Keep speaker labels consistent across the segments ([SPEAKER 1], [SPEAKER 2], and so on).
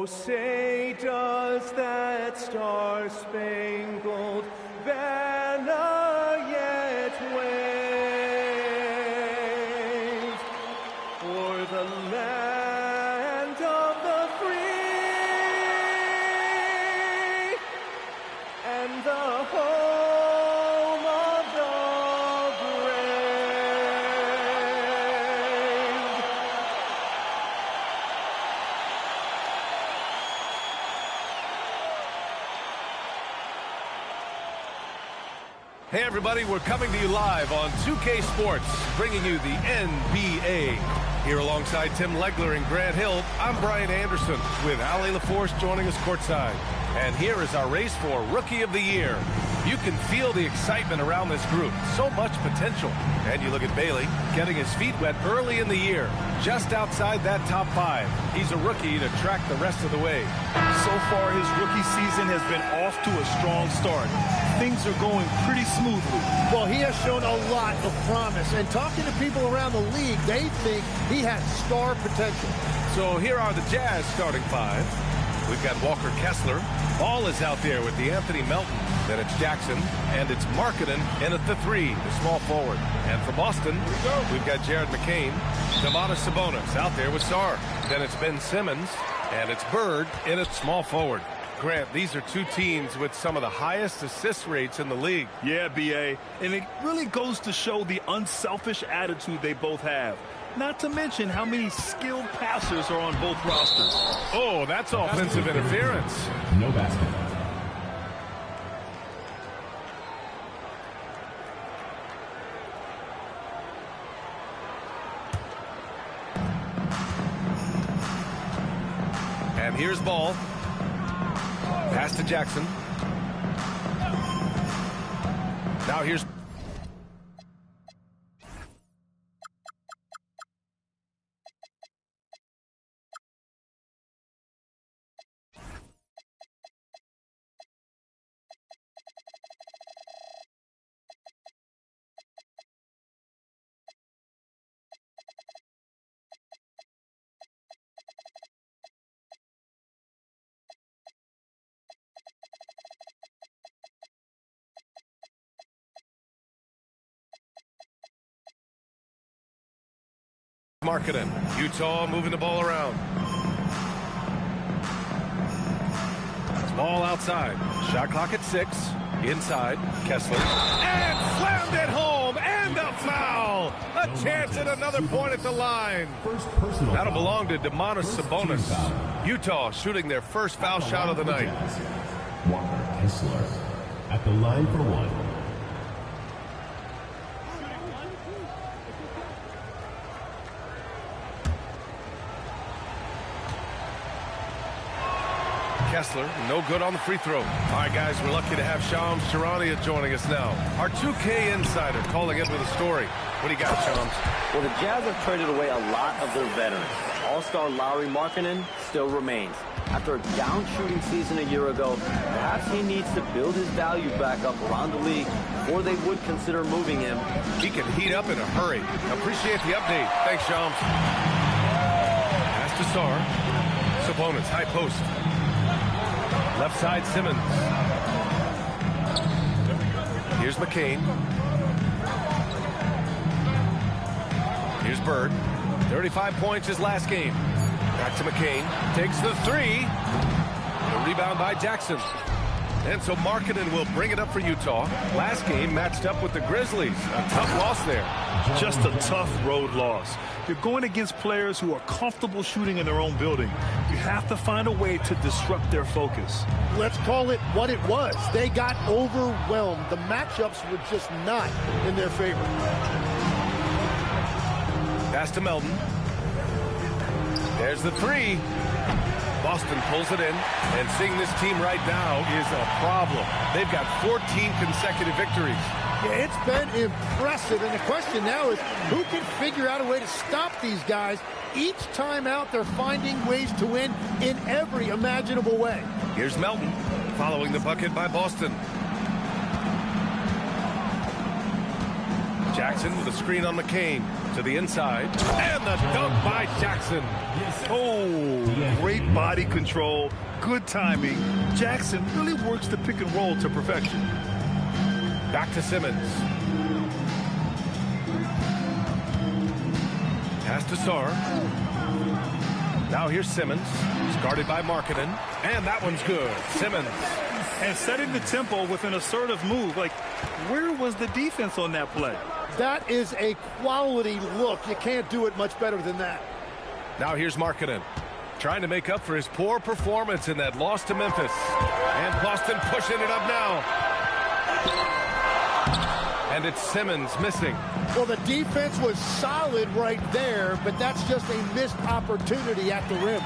[SPEAKER 1] Oh, say does that star-spangled banner yet wave for the land of the free and the home of the
[SPEAKER 2] Hey everybody, we're coming to you live on 2K Sports, bringing you the NBA. Here alongside Tim Legler and Grant Hill, I'm Brian Anderson with Ali LaForce joining us courtside. And here is our race for Rookie of the Year. You can feel the excitement around this group. So much potential. And you look at Bailey getting his feet wet early in the year, just outside that top 5. He's a rookie to track the rest of the way.
[SPEAKER 3] So far, his rookie season has been off to a strong start. Things are going pretty smoothly.
[SPEAKER 4] Well, he has shown a lot of promise. And talking to people around the league, they think he has star potential.
[SPEAKER 2] So here are the Jazz starting 5. We've got Walker Kessler. Ball is out there with the Anthony Melton. Then it's Jackson, and it's Markketten in at the 3, the small forward. And for Boston, we've got Jaren McCain. Sabonis out there with Sarr. Then it's Ben Simmons, and it's Bird in at small forward. Grant, these are two teams with some of the highest assist rates in the league.
[SPEAKER 3] Yeah, B.A., and it really goes to show the unselfish attitude they both have. Not to mention how many skilled passers are on both rosters.
[SPEAKER 2] Oh, that's offensive interference.
[SPEAKER 5] No basket.
[SPEAKER 2] And here's ball. Pass to Jackson. Now here's... Markketten. Utah moving the ball around. Ball outside. Shot clock at 6. Inside. Kessler. And slammed it home. And a foul. A chance at another point at the line. That'll belong to Sabonis. Utah shooting their first foul shot of the night.
[SPEAKER 5] Walker Kessler at the line for 1.
[SPEAKER 2] Kessler, no good on the free throw. All right, guys, we're lucky to have Shams Charania joining us now. Our 2K insider calling in with a story. What do you got, Shams?
[SPEAKER 6] Well, the Jazz have traded away a lot of their veterans. All-star Laurie Markketten still remains. After a down shooting season a year ago, perhaps he needs to build his value back up around the league before they would consider moving him.
[SPEAKER 2] He can heat up in a hurry. Appreciate the update. Thanks, Shams. Pass to Sarr. Sabonis, high post. Left side, Simmons. Here's McCain. Here's Bird. 35 points his last game. Back to McCain. Takes the 3. The rebound by Jackson. And so Markketten will bring it up for Utah. Last game matched up with the Grizzlies. A tough loss there.
[SPEAKER 3] Just a tough road loss. You're going against players who are comfortable shooting in their own building. You have to find a way to disrupt their focus.
[SPEAKER 4] Let's call it what it was. They got overwhelmed. The matchups were just not in their favor.
[SPEAKER 2] Pass to Melton. There's the 3. Boston pulls it in, and seeing this team right now is a problem. They've got 14 consecutive victories.
[SPEAKER 4] Yeah, it's been impressive, and the question now is who can figure out a way to stop these guys? Each time out, they're finding ways to win in every imaginable way.
[SPEAKER 2] Here's Melton, following the bucket by Boston. Jackson with a screen on McCain to the inside. And the dunk by Jackson.
[SPEAKER 3] Oh, great body control, good timing. Jackson really works the pick and roll to perfection.
[SPEAKER 2] Back to Simmons. Pass to Sarr. Now here's Simmons. He's guarded by Markketten. And that one's good. Simmons.
[SPEAKER 3] And setting the tempo with an assertive move. Like, where was the defense on that play?
[SPEAKER 4] That is a quality look. You can't do it much better than that.
[SPEAKER 2] Now here's Markketten, trying to make up for his poor performance in that loss to Memphis. And Boston pushing it up now. And it's Simmons missing.
[SPEAKER 4] Well, the defense was solid right there, but that's just a missed opportunity at the rim.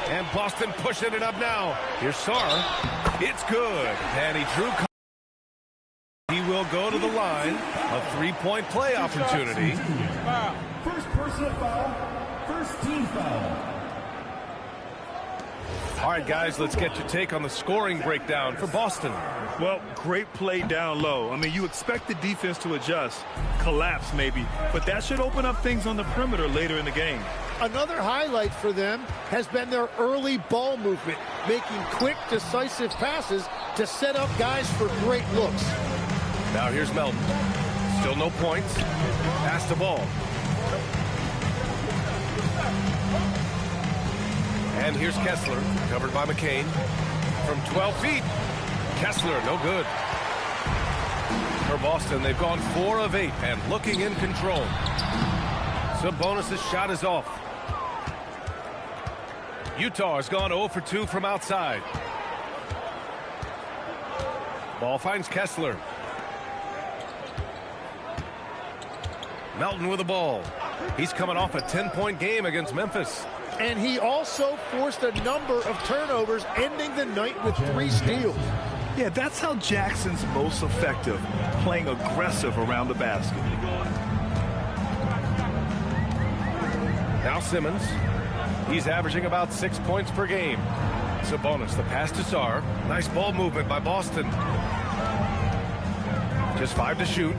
[SPEAKER 2] And Boston pushing it up now. Here's Sarr. It's good. And he drew. He will go to the line. A three-point play opportunity.
[SPEAKER 5] First personal foul, first team foul.
[SPEAKER 2] All right, guys, let's get your take on the scoring breakdown for Boston.
[SPEAKER 3] Well, great play down low. I mean, you expect the defense to adjust, collapse maybe, but that should open up things on the perimeter later in the game.
[SPEAKER 4] Another highlight for them has been their early ball movement, making quick, decisive passes to set up guys for great looks.
[SPEAKER 2] Now here's Melton. Still no points. Pass the ball. And here's Kessler, covered by McCain. From 12 feet, Kessler, no good. For Boston, they've gone 4 of 8 and looking in control. Sabonis' shot is off. Utah has gone 0 for 2 from outside. Ball finds Kessler. Melton with the ball. He's coming off a 10-point game against Memphis.
[SPEAKER 4] And he also forced a number of turnovers, ending the night with 3 steals.
[SPEAKER 3] Yeah, that's how Jackson's most effective, playing aggressive around the basket.
[SPEAKER 2] Now Simmons. He's averaging about 6 points per game. Sabonis, the pass to Sarr. Nice ball movement by Boston. Just 5 to shoot.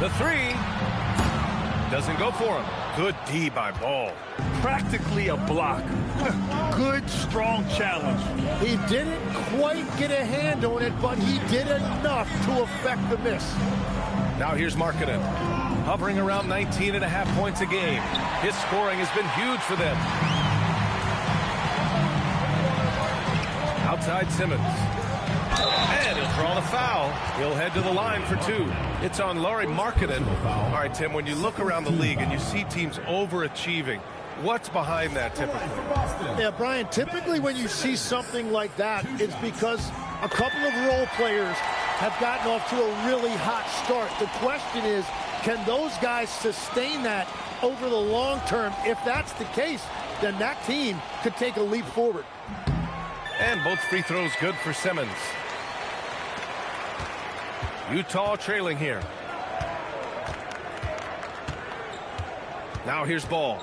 [SPEAKER 2] The 3 doesn't go for him. Good D by Ball.
[SPEAKER 3] Practically a block. Good, strong challenge.
[SPEAKER 4] He didn't quite get a hand on it, but he did enough to affect the miss.
[SPEAKER 2] Now here's Markketten, hovering around 19.5 points a game. His scoring has been huge for them. Outside Simmons. And he'll draw the foul. He'll head to the line for 2. It's on Laurie Markketten. All right, Tim, when you look around the league and you see teams overachieving, what's behind that typically?
[SPEAKER 4] Yeah, Brian, typically when you see something like that, it's because a couple of role players have gotten off to a really hot start. The question is, can those guys sustain that over the long term? If that's the case, then that team could take a leap forward.
[SPEAKER 2] And both free throws good for Simmons. Utah trailing here. Now here's Ball.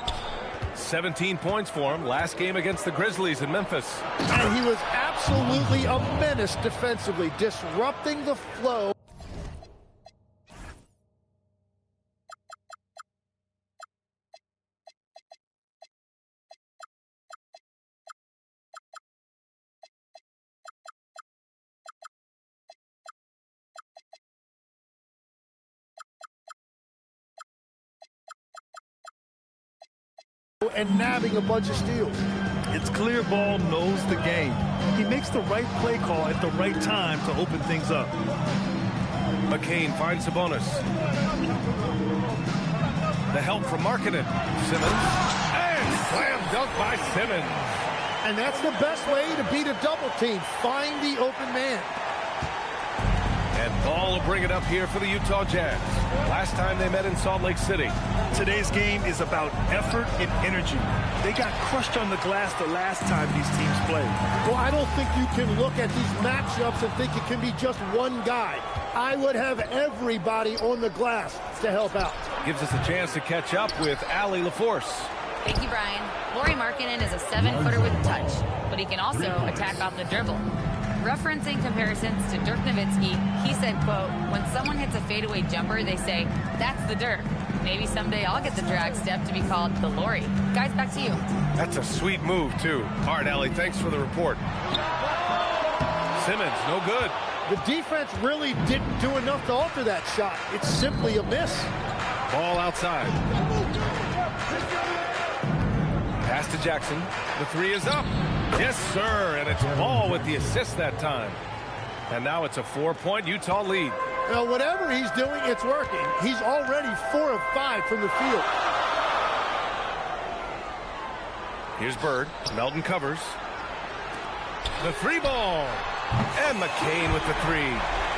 [SPEAKER 2] 17 points for him last game against the Grizzlies in Memphis.
[SPEAKER 4] And he was absolutely a menace defensively, disrupting the flow. And nabbing a bunch of steals.
[SPEAKER 3] It's clear Ball knows the game. He makes the right play call at the right time to open things up.
[SPEAKER 2] McCain finds Sabonis. The help from Markketten. Simmons. And slam dunk by Simmons.
[SPEAKER 4] And that's the best way to beat a double team. Find the open man.
[SPEAKER 2] And Ball will bring it up here for the Utah Jazz. Last time they met in Salt Lake City.
[SPEAKER 3] Today's game is about effort and energy. They got crushed on the glass the last time these teams played.
[SPEAKER 4] Well, I don't think you can look at these matchups and think it can be just one guy. I would have everybody on the glass to help out.
[SPEAKER 2] Gives us a chance to catch up with Allie LaForce.
[SPEAKER 7] Thank you, Brian. Laurie Markketten is a 7-footer with touch, but he can also attack off the dribble. Referencing comparisons to Dirk Nowitzki, he said, quote, "When someone hits a fadeaway jumper, they say, that's the Dirk. Maybe someday I'll get the drag step to be called the Laurie." Guys, back to you.
[SPEAKER 2] That's a sweet move, too. All right, Allie, thanks for the report. Simmons, no good.
[SPEAKER 4] The defense really didn't do enough to alter that shot. It's simply a miss.
[SPEAKER 2] Ball outside. Pass to Jackson. The three is up. Yes, sir, and it's Ball with the assist that time. And now it's a 4-point Utah lead.
[SPEAKER 4] Now, whatever he's doing, it's working. He's already 4 of 5 from the field.
[SPEAKER 2] Here's Bird. Melton covers. The three ball. And McCain with the three.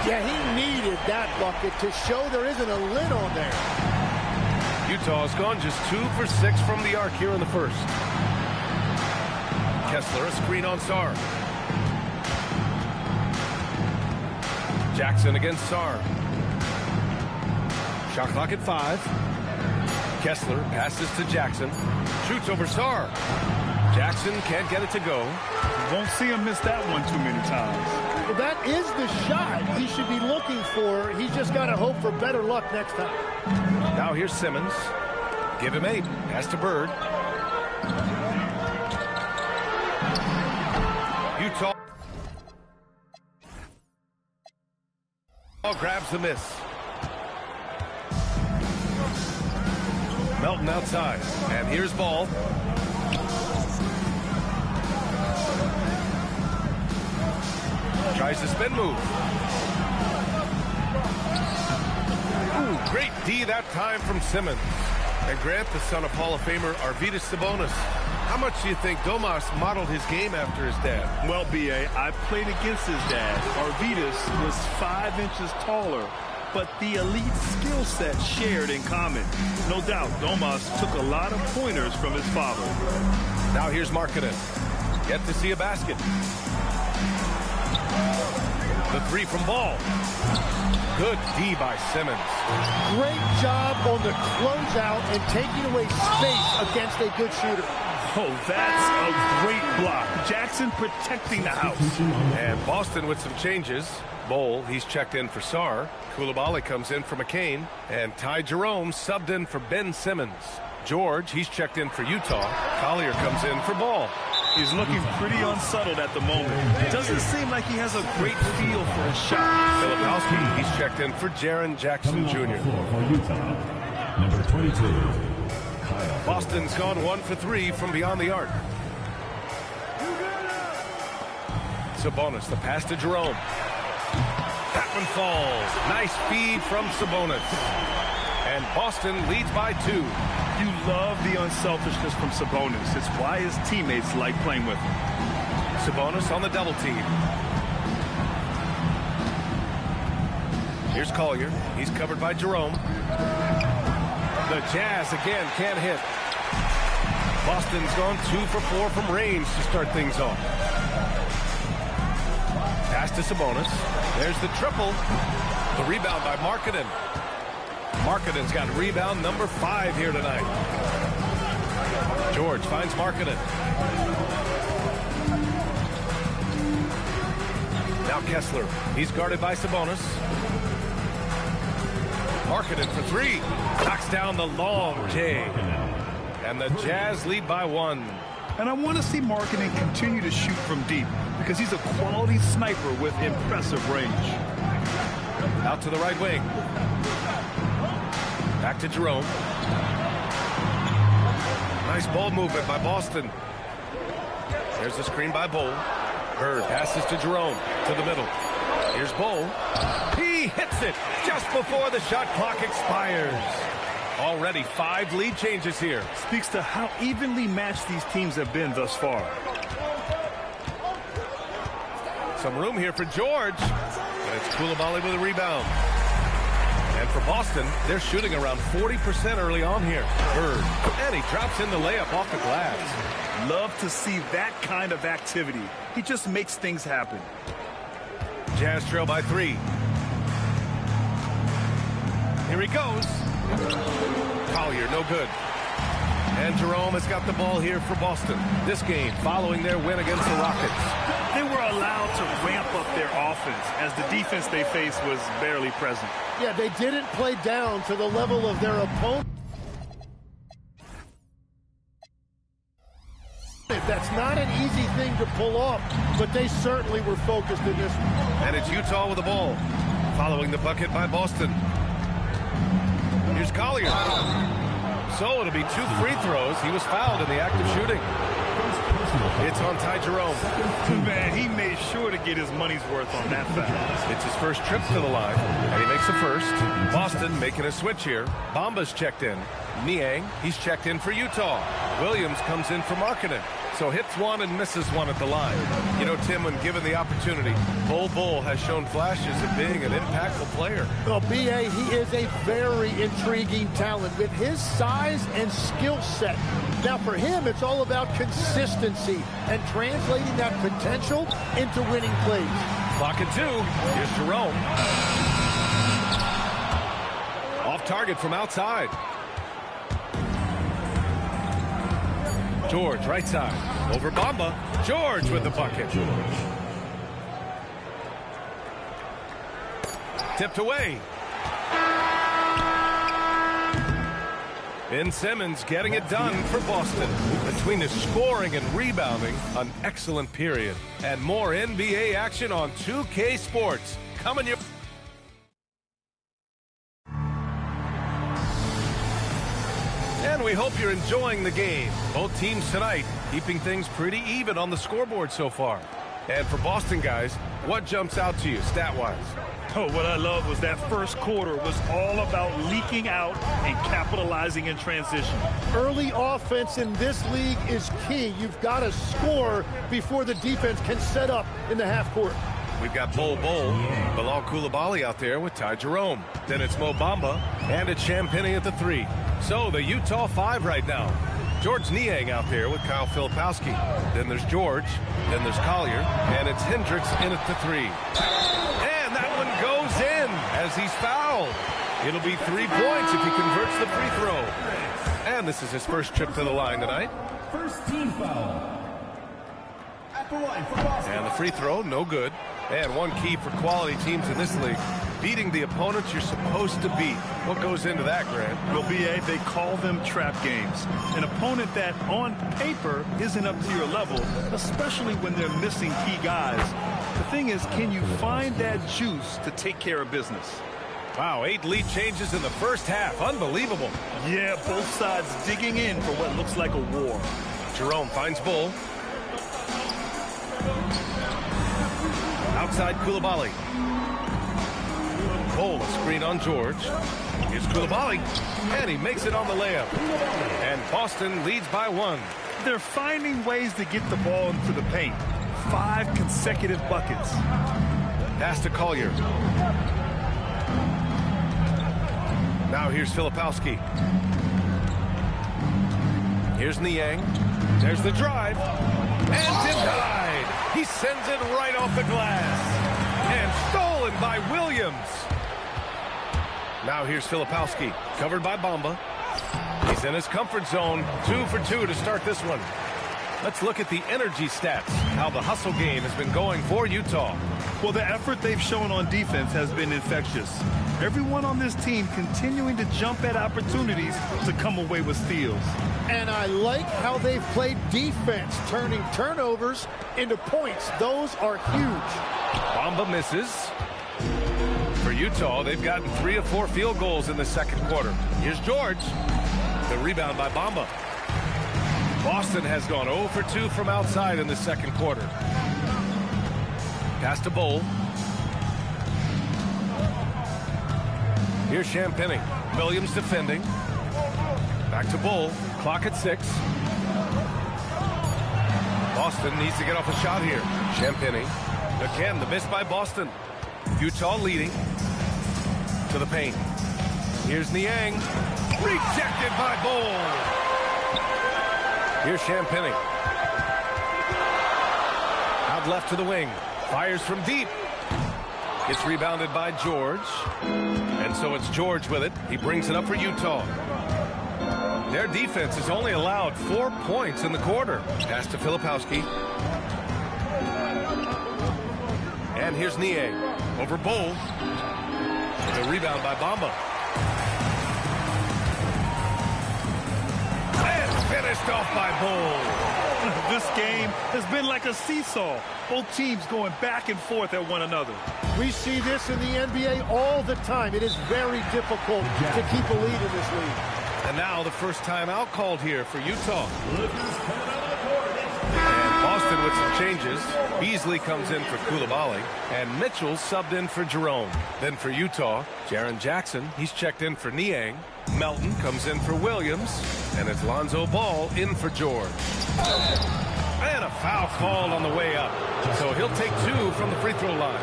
[SPEAKER 4] Yeah, he needed that bucket to show there isn't a lid on there.
[SPEAKER 2] Utah's gone just 2 for 6 from the arc here in the first. Kessler, a screen on Sarr. Jackson against Sarr. Shot clock at 5. Kessler passes to Jackson. Shoots over Sarr. Jackson can't get it to go.
[SPEAKER 3] You won't see him miss that one too many times.
[SPEAKER 4] Well, that is the shot he should be looking for. He's just got to hope for better luck next time.
[SPEAKER 2] Now here's Simmons. Give him 8. Pass to Bird. Utah grabs the miss. Melton outside. And here's Ball. Tries the spin move. Ooh, great D that time from Simmons. And Grant, the son of Hall of Famer Arvydas Sabonis. How much do you think Domas modeled his game after his dad?
[SPEAKER 3] Well, B.A., I played against his dad. Arvydas was 5 inches taller, but the elite skill set shared in common. No doubt, Domas took a lot of pointers from his father.
[SPEAKER 2] Now here's Markketten. Yet to see a basket. The three from Ball. Good D by Simmons.
[SPEAKER 4] Great job on the closeout and taking away space against a good shooter.
[SPEAKER 3] Oh, that's a great block. Jackson protecting the house.
[SPEAKER 2] And Boston with some changes. Bowl, he's checked in for Sarr. Coulibaly comes in for McCain. And Ty Jerome subbed in for Ben Simmons. George, he's checked in for Utah. Collier comes in for Ball.
[SPEAKER 3] He's looking pretty unsettled at the moment. Doesn't seem like he has a great feel for his shot.
[SPEAKER 2] Filipowski, he's checked in for Jaren Jackson Jr.
[SPEAKER 5] For Utah, number 22.
[SPEAKER 2] Boston's gone 1 for 3 from beyond the arc. Sabonis, the pass to Jerome. That one falls. Nice feed from Sabonis. And Boston leads by 2.
[SPEAKER 3] You love the unselfishness from Sabonis. It's why his teammates like playing with him.
[SPEAKER 2] Sabonis on the double team. Here's Collier. He's covered by Jerome. The Jazz again can't hit. Boston's gone 2 for 4 from range to start things off. Pass to Sabonis. There's the triple. The rebound by Markketten. Markketten's got rebound number 5 here tonight. George finds Markketten. Now Kessler. He's guarded by Sabonis. Markketten for 3. Knocks down the long J. And the Jazz lead by 1.
[SPEAKER 3] And I want to see Markketten continue to shoot from deep because he's a quality sniper with impressive range.
[SPEAKER 2] Out to the right wing. Back to Jerome. Nice ball movement by Boston. There's the screen by Bowl. Bird passes to Jerome. To the middle. Here's Bowl. He hits it just before the shot clock expires. Already 5 lead changes here.
[SPEAKER 3] Speaks to how evenly matched these teams have been thus far.
[SPEAKER 2] Some room here for George. And it's Coulibaly with a rebound. And for Boston, they're shooting around 40% early on here. Bird. And he drops in the layup off the glass.
[SPEAKER 3] Love to see that kind of activity. He just makes things happen.
[SPEAKER 2] Jazz trail by 3. Here he goes. Collier, no good. And Jerome has got the ball here for Boston. This game following their win against the Rockets.
[SPEAKER 3] They were allowed to ramp up their offense, as the defense they faced was barely present.
[SPEAKER 4] Yeah, they didn't play down to the level of their opponent. That's not an easy thing to pull off, but they certainly were focused in this one.
[SPEAKER 2] And it's Utah with the ball, following the bucket by Boston. Here's Collier. So it'll be 2 free throws. He was fouled in the act of shooting. It's on Ty Jerome.
[SPEAKER 3] Man, he made sure to get his money's worth on that foul.
[SPEAKER 2] It's his first trip to the line, and he makes the first. Boston making a switch here. Bamba's checked in. Niang, he's checked in for Utah. Williams comes in for Markketten. So hits one and misses one at the line. You know, Tim, when given the opportunity, Bull has shown flashes of being an impactful player.
[SPEAKER 4] Well, B.A., he is a very intriguing talent with his size and skill set. Now, for him, it's all about consistency and translating that potential into winning plays.
[SPEAKER 2] Clock at 2. Here's Jerome. Off target from outside. George, right side. Over Bamba. George with the bucket. Tipped away. Ben Simmons getting it done for Boston. Between the scoring and rebounding, an excellent period. And more NBA action on 2K Sports. Coming your... And we hope you're enjoying the game. Both teams tonight keeping things pretty even on the scoreboard so far. And for Boston guys, what jumps out to you stat-wise?
[SPEAKER 3] Oh, what I love was that first quarter was all about leaking out and capitalizing in transition.
[SPEAKER 4] Early offense in this league is key. You've got to score before the defense can set up in the half court.
[SPEAKER 2] We've got Bilal Coulibaly out there with Ty Jerome. Then it's Mo Bamba, and it's Champagnie at the 3. So the Utah 5 right now. George Niang out there with Kyle Filipowski. Then there's George. Then there's Collier. And it's Hendricks in at the 3. And that one goes in as he's fouled. It'll be 3 points if he converts the free throw. And this is his first trip to the line tonight.
[SPEAKER 5] First team foul. At the line for Boston.
[SPEAKER 2] And the free throw, no good. And one key for quality teams in this league, beating the opponents you're supposed to beat. What goes into that, Grant?
[SPEAKER 3] Well, B.A., they call them trap games. An opponent that, on paper, isn't up to your level, especially when they're missing key guys. The thing is, can you find that juice to take care of business?
[SPEAKER 2] Wow, 8 lead changes in the first half. Unbelievable.
[SPEAKER 3] Yeah, both sides digging in for what looks like a war.
[SPEAKER 2] Jerome finds Bull. Outside Coulibaly. Bull, a screen on George. Here's Coulibaly, and he makes it on the layup. And Boston leads by 1.
[SPEAKER 3] They're finding ways to get the ball into the paint. 5 consecutive buckets.
[SPEAKER 2] Pass to Collier. Now here's Filipowski. Here's Niang. There's the drive. And denied. He sends it right off the glass. And stolen by Williams. Now here's Filipowski. Covered by Bamba. He's in his comfort zone. 2 for 2 to start this one. Let's look at the energy stats. How the hustle game has been going for Utah.
[SPEAKER 3] Well, the effort they've shown on defense has been infectious. Everyone on this team continuing to jump at opportunities to come away with steals.
[SPEAKER 4] And I like how they've played defense, turning turnovers into points. Those are huge.
[SPEAKER 2] Bamba misses. For Utah, they've gotten 3 of 4 field goals in the second quarter. Here's George. The rebound by Bamba. Boston has gone 0 for 2 from outside in the second quarter. Pass to Bull. Here's Champagnie. Williams defending. Back to Bull. Clock at 6. Boston needs to get off a shot here. Champagnie. Again, the miss by Boston. Utah leading. To the paint. Here's Niang. Rejected by Bull. Here's Champagnie. Out left to the wing. Fires from deep. Gets rebounded by George. And so it's George with it. He brings it up for Utah. Their defense has only allowed 4 points in the quarter. Pass to Filipowski. And here's Niang. Over Bull. The rebound by Bamba. And finished off by Bull.
[SPEAKER 3] This game has been like a seesaw. Both teams going back and forth at one another.
[SPEAKER 4] We see this in the NBA all the time. It is very difficult to keep a lead in this league.
[SPEAKER 2] And now the first timeout called here for Utah. And Boston with some changes. Beasley comes in for Coulibaly. And Mitchell subbed in for Jerome. Then for Utah, Jaren Jackson. He's checked in for Niang. Melton comes in for Williams. And it's Lonzo Ball in for George. And a foul called on the way up. So he'll take 2 from the free throw line.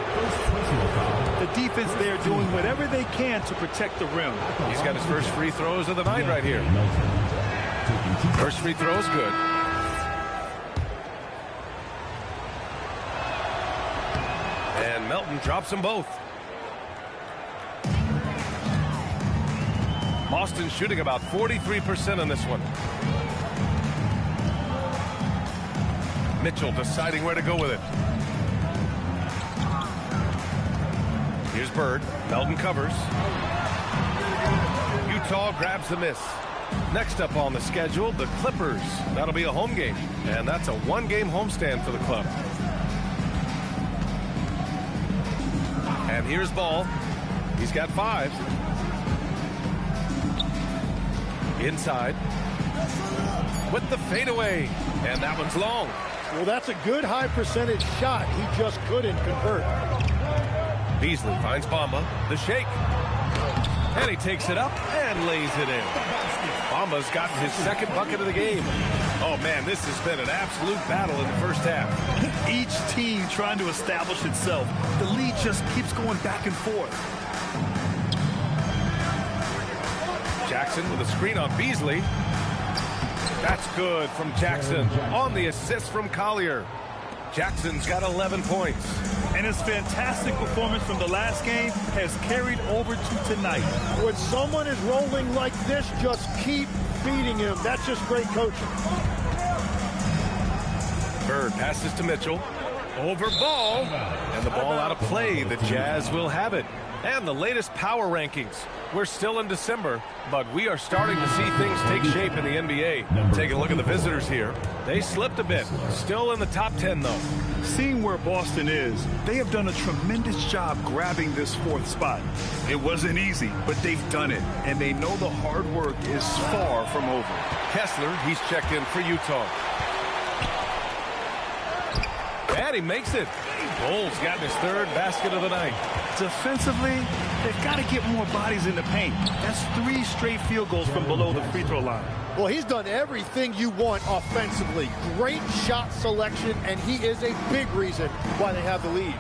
[SPEAKER 3] The defense there doing whatever they can to protect the rim.
[SPEAKER 2] He's got his first free throws of the night right here. First free throw is good. And Melton drops them both. Boston shooting about 43% on this one. Mitchell deciding where to go with it. Here's Bird. Melton covers. Utah grabs the miss. Next up on the schedule, the Clippers. That'll be a home game. And that's a 1-game homestand for the club. And here's Ball. He's got 5. Inside. With the fadeaway. And that one's long.
[SPEAKER 4] Well, that's a good high percentage shot. He just couldn't convert.
[SPEAKER 2] Beasley finds Bamba. The shake. And he takes it up and lays it in. Bamba's gotten his second bucket of the game. Oh, man, this has been an absolute battle in the first half.
[SPEAKER 3] Each team trying to establish itself. The lead just keeps going back and forth.
[SPEAKER 2] Jackson with a screen on Beasley. That's good from Jackson on the assist from Collier. Jackson's got 11 points.
[SPEAKER 3] And his fantastic performance from the last game has carried over to tonight.
[SPEAKER 4] When someone is rolling like this, just keep feeding him. That's just great coaching.
[SPEAKER 2] Bird passes to Mitchell. Over Ball. And the ball out of play. The Jazz will have it. And the latest power rankings. We're still in December, but we are starting to see things take shape in the NBA. Take a look at the visitors here. They slipped a bit. Still in the top 10, though.
[SPEAKER 3] Seeing where Boston is, they have done a tremendous job grabbing this 4th spot. It wasn't easy, but they've done it, and they know the hard work is far from over.
[SPEAKER 2] Kessler, he's checked in for Utah. And he makes it. Bull's gotten his 3rd basket of the night.
[SPEAKER 3] Defensively, they've got to get more bodies in the paint. That's 3 straight field goals from below the free throw line.
[SPEAKER 4] Well, he's done everything you want offensively. Great shot selection, and he is a big reason why they have the lead.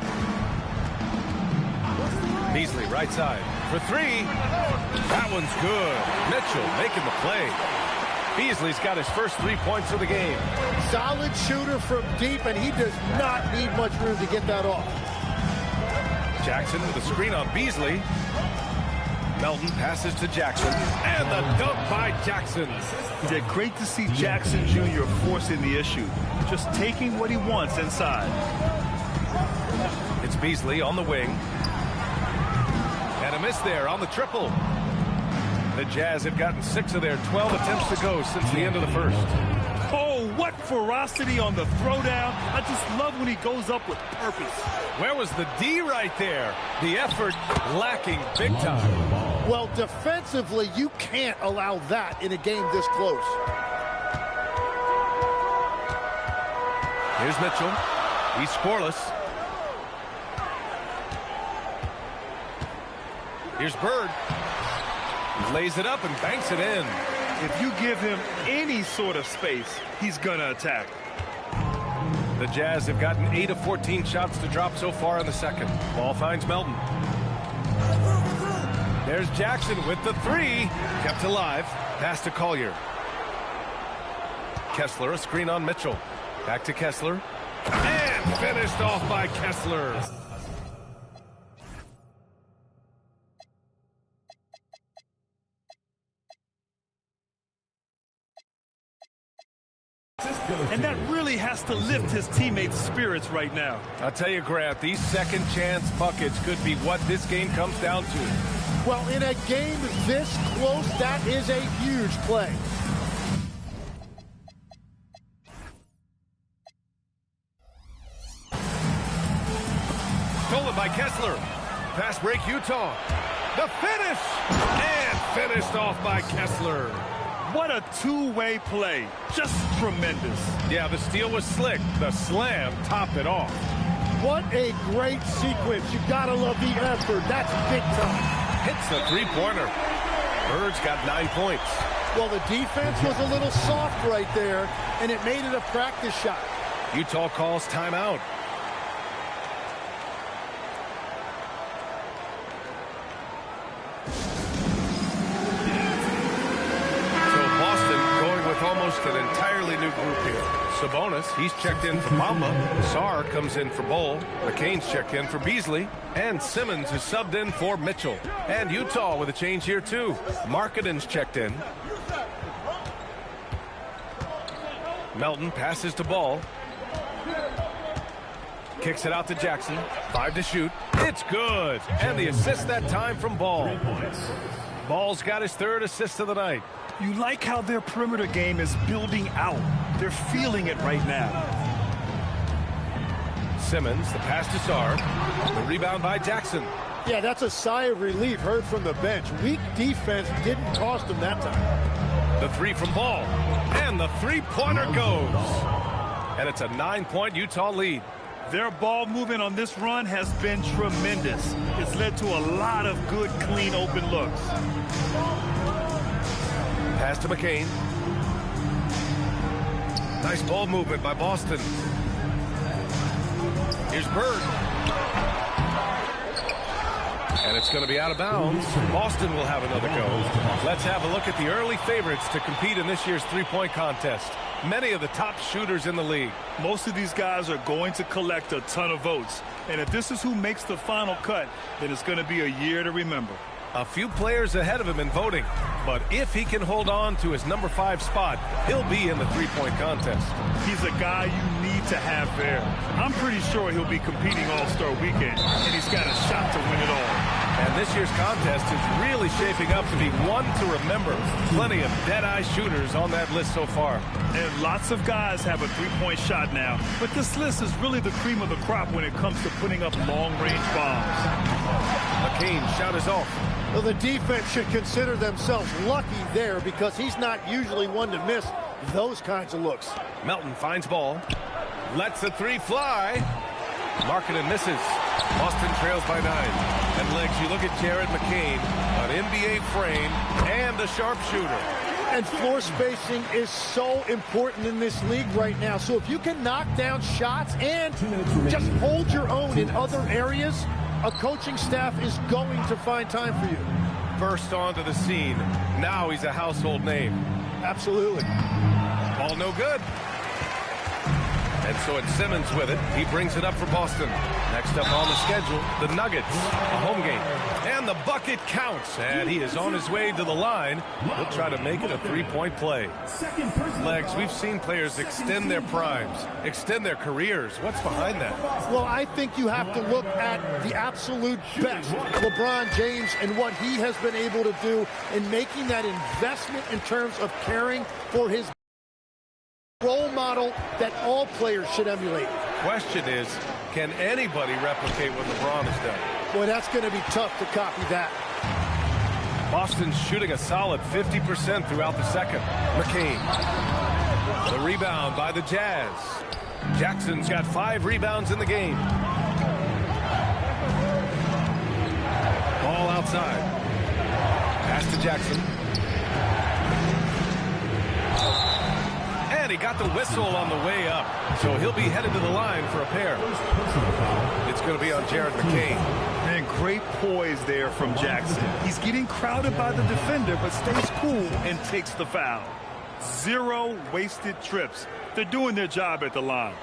[SPEAKER 2] Beasley, right side, for 3. That one's good. Mitchell making the play. Beasley's got his first 3 points of the game.
[SPEAKER 4] Solid shooter from deep, and he does not need much room to get that off.
[SPEAKER 2] Jackson with a screen on Beasley. Melton passes to Jackson. And the dunk by Jackson.
[SPEAKER 3] It's great to see Jackson Jr. forcing the issue. Just taking what he wants inside.
[SPEAKER 2] It's Beasley on the wing. And a miss there on the triple. The Jazz have gotten 6 of their 12 attempts to go since the end of the first.
[SPEAKER 3] Oh, what ferocity on the throwdown. I just love when he goes up with purpose.
[SPEAKER 2] Where was the D right there? The effort lacking big time.
[SPEAKER 4] Well, defensively, you can't allow that in a game this close.
[SPEAKER 2] Here's Mitchell. He's scoreless. Here's Bird. He lays it up and banks it in.
[SPEAKER 3] If you give him any sort of space, he's gonna attack.
[SPEAKER 2] The Jazz have gotten 8 of 14 shots to drop so far in the second. Ball finds Melton. There's Jackson with the 3. Kept alive. Pass to Collier. Kessler, a screen on Mitchell. Back to Kessler. And finished off by Kessler.
[SPEAKER 3] And that really has to lift his teammates' spirits right now.
[SPEAKER 2] I'll tell you, Grant, these second chance buckets could be what this game comes down to.
[SPEAKER 4] Well, in a game this close, that is a huge play.
[SPEAKER 2] Stolen by Kessler. Fast break, Utah. The finish! And finished off by Kessler.
[SPEAKER 3] What a two-way play. Just tremendous.
[SPEAKER 2] Yeah, the steal was slick. The slam topped it off.
[SPEAKER 4] What a great sequence. You gotta love the effort. That's big time.
[SPEAKER 2] Hits the three-pointer. Bird's got 9 points.
[SPEAKER 4] Well, the defense was a little soft right there, and it made it a practice shot.
[SPEAKER 2] Utah calls timeout. Almost an entirely new group here. Sabonis, he's checked in for Bamba. Sarr comes in for Bol. McCain's checked in for Beasley. And Simmons is subbed in for Mitchell. And Utah with a change here, too. Markketten's checked in. Melton passes to Ball. Kicks it out to Jackson. 5 to shoot. It's good. And the assist that time from Ball. Ball's got his 3rd assist of the night.
[SPEAKER 3] You like how their perimeter game is building out. They're feeling it right now.
[SPEAKER 2] Simmons, the pass to Sarr. The rebound by Jackson.
[SPEAKER 4] Yeah, that's a sigh of relief heard from the bench. Weak defense didn't cost them that time.
[SPEAKER 2] The 3 from Ball. And the three-pointer goes. And it's a 9-point Utah lead.
[SPEAKER 3] Their ball movement on this run has been tremendous. It's led to a lot of good, clean, open looks.
[SPEAKER 2] Pass to McCain. Nice ball movement by Boston. Here's Bird. And it's going to be out of bounds. Boston will have another go. Let's have a look at the early favorites to compete in this year's three-point contest. Many of the top shooters in the league.
[SPEAKER 3] Most of these guys are going to collect a ton of votes. And if this is who makes the final cut, then it's going to be a year to remember.
[SPEAKER 2] A few players ahead of him in voting, but if he can hold on to his number 5 spot, he'll be in the three-point contest.
[SPEAKER 3] He's a guy you need to have there. I'm pretty sure he'll be competing All-Star Weekend, and he's got a shot to win it all.
[SPEAKER 2] And this year's contest is really shaping up to be one to remember. Plenty of dead-eye shooters on that list so far.
[SPEAKER 3] And lots of guys have a three-point shot now, but this list is really the cream of the crop when it comes to putting up long-range bombs.
[SPEAKER 2] McCain shot is off.
[SPEAKER 4] Well, the defense should consider themselves lucky there because he's not usually one to miss those kinds of looks.
[SPEAKER 2] Melton finds Ball. Lets the 3 fly. Markketten misses. Boston trails by 9. And legs, you look at Jaren McCain, an NBA frame and a sharpshooter.
[SPEAKER 4] And floor spacing is so important in this league right now. So if you can knock down shots and just hold your own in other areas, a coaching staff is going to find time for you.
[SPEAKER 2] Burst onto the scene. Now he's a household name.
[SPEAKER 4] Absolutely.
[SPEAKER 2] Ball no good. And so it's Simmons with it. He brings it up for Boston. Next up on the schedule, the Nuggets, a home game. And the bucket counts. And he is on his way to the line. He'll try to make it a three-point play. Legs, we've seen players extend their primes, extend their careers. What's behind that?
[SPEAKER 4] Well, I think you have to look at the absolute best, LeBron James, and what he has been able to do in making that investment in terms of caring for his role model that all players should emulate.
[SPEAKER 2] Question is, can anybody replicate what LeBron has done?
[SPEAKER 4] Boy, that's going to be tough to copy that.
[SPEAKER 2] Boston's shooting a solid 50% throughout the second. McCain. The rebound by the Jazz. Jackson's got 5 rebounds in the game. Ball outside. Pass to Jackson. And he got the whistle on the way up. So he'll be headed to the line for a pair. It's going to be on Jaren McCain.
[SPEAKER 3] And great poise there from Jackson. He's getting crowded by the defender, but stays cool and takes the foul. 0 wasted trips. They're doing their job at the line.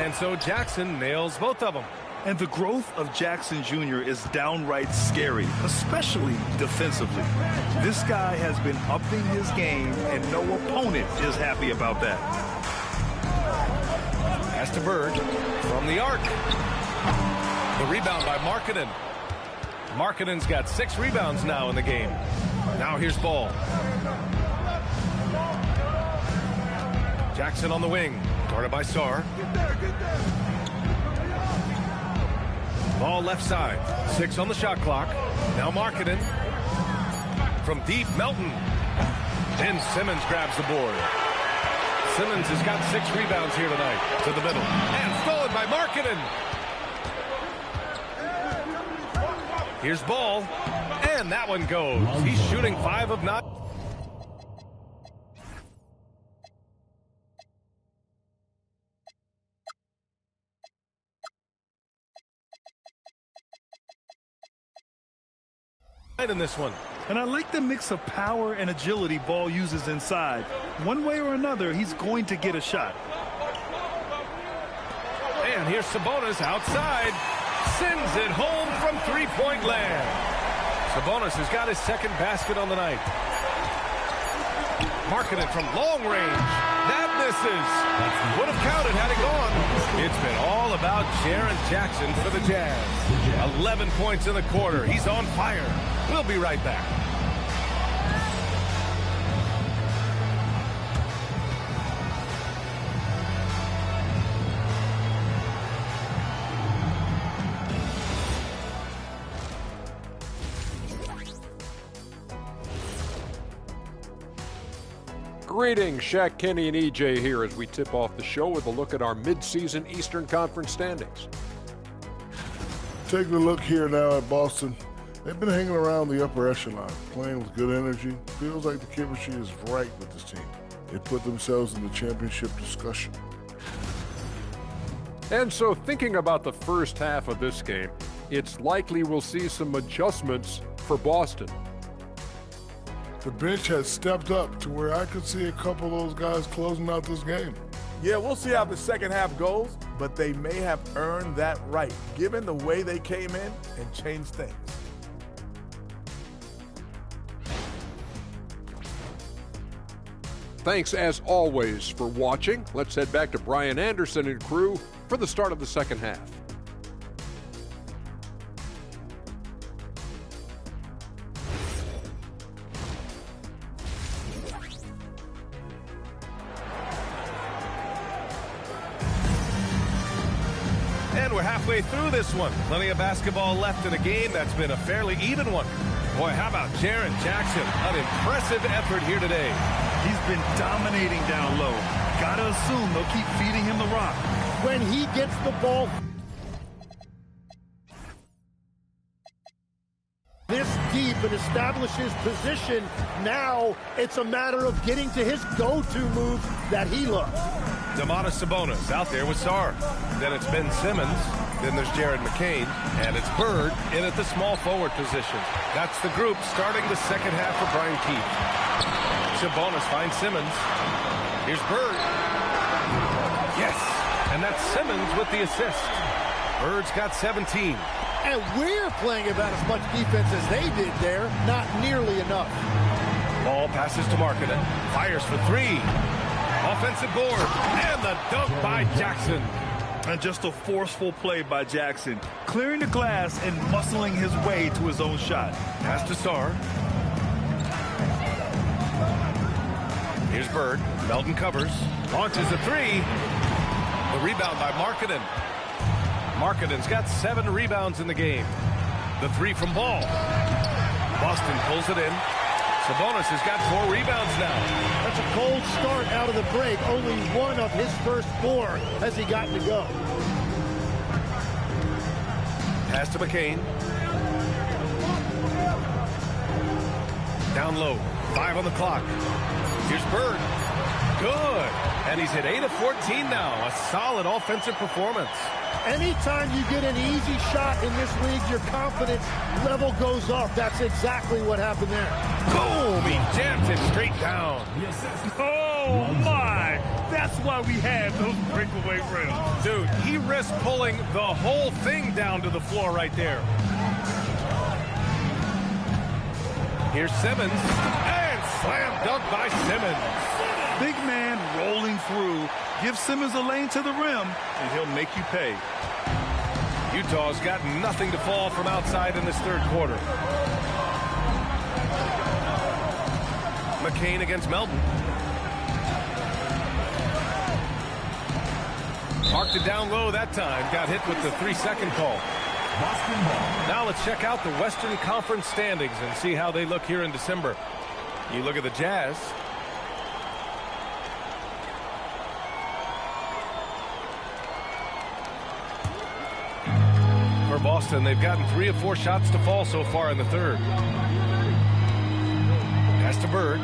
[SPEAKER 2] And so Jackson nails both of them.
[SPEAKER 3] And the growth of Jackson Jr. is downright scary, especially defensively. This guy has been upping his game, and no opponent is happy about that.
[SPEAKER 2] Pass to Bird from the arc. The rebound by Markketten. Markketten's got 6 rebounds now in the game. Now here's Ball. Jackson on the wing, guarded by Sarr. Ball left side, 6 on the shot clock. Now Markketten. From deep, Melton. Then Simmons grabs the board. Simmons has got 6 rebounds here tonight. To the middle. And stolen by Markketten. Here's Ball. And that one goes. He's shooting 5 of 9. In this one.
[SPEAKER 3] And I like the mix of power and agility Ball uses inside. One way or another, he's going to get a shot.
[SPEAKER 2] And here's Sabonis outside. Sends it home from three-point land. Sabonis has got his 2nd basket on the night. Markketten from long range. That misses. Would have counted had it gone. It's been all about Jaren Jackson for the Jazz. 11 points in the quarter. He's on fire. We'll be right back.
[SPEAKER 8] Greetings, Shaq, Kenny, and EJ here as we tip off the show with a look at our midseason Eastern Conference standings.
[SPEAKER 9] Taking a look here now at Boston. They've been hanging around the upper echelon, playing with good energy. Feels like the chemistry is right with this team. They put themselves in the championship discussion.
[SPEAKER 8] And so thinking about the first half of this game, it's likely we'll see some adjustments for Boston.
[SPEAKER 9] The bench has stepped up to where I could see a couple of those guys closing out this game.
[SPEAKER 10] Yeah, we'll see how the second half goes, but they may have earned that right, given the way they came in and changed things.
[SPEAKER 8] Thanks, as always, for watching. Let's head back to Brian Anderson and crew for the start of the second half.
[SPEAKER 2] And we're halfway through this one. Plenty of basketball left in a game that's been a fairly even one. Boy, how about Jaren Jackson? An impressive effort here today.
[SPEAKER 3] He's been dominating down low. Gotta assume they'll keep feeding him the rock.
[SPEAKER 4] When he gets the ball this deep and establishes position, now it's a matter of getting to his go-to move that he loves.
[SPEAKER 2] Domantas Sabonis out there with Sarr. Then it's Ben Simmons. Then there's Jared McCain. And it's Bird in at the small forward position. That's the group starting the second half for Brian Keefe. Sabonis finds Simmons. Here's Bird. Yes. And that's Simmons with the assist. Bird's got 17.
[SPEAKER 4] And we're playing about as much defense as they did there. Not nearly enough.
[SPEAKER 2] Ball passes to Markketten. Fires for 3. Offensive board. And the dunk by Jackson.
[SPEAKER 3] And just a forceful play by Jackson. Clearing the glass and muscling his way to his own shot.
[SPEAKER 2] Pass to Sarr. Here's Bird. Melton covers. Launches a 3. The rebound by Markketten. Markketten's got 7 rebounds in the game. The 3 from Ball. Boston pulls it in. Sabonis has got 4 rebounds now.
[SPEAKER 4] That's a cold start out of the break. Only 1 of his first 4 has he gotten to go.
[SPEAKER 2] Pass to McCain. Down low. 5 on the clock. Here's Bird. Good. And he's hit 8 of 14 now. A solid offensive performance.
[SPEAKER 4] Anytime you get an easy shot in this league, your confidence level goes up. That's exactly what happened there.
[SPEAKER 2] Boom! He jams it straight down.
[SPEAKER 3] Oh! Oh, my. That's why we have those breakaway rims.
[SPEAKER 2] Dude, he risked pulling the whole thing down to the floor right there. Here's Simmons, and slam dunk by Simmons.
[SPEAKER 3] Big man rolling through. Give Simmons a lane to the rim, and he'll make you pay.
[SPEAKER 2] Utah's got nothing to fall from outside in this third quarter. McCain against Melton. Marked it down low that time. Got hit with the 3-second call. Now let's check out the Western Conference standings and see how they look here in December. You look at the Jazz. For Boston, they've gotten 3 of 4 shots to fall so far in the third. Pass to Bird.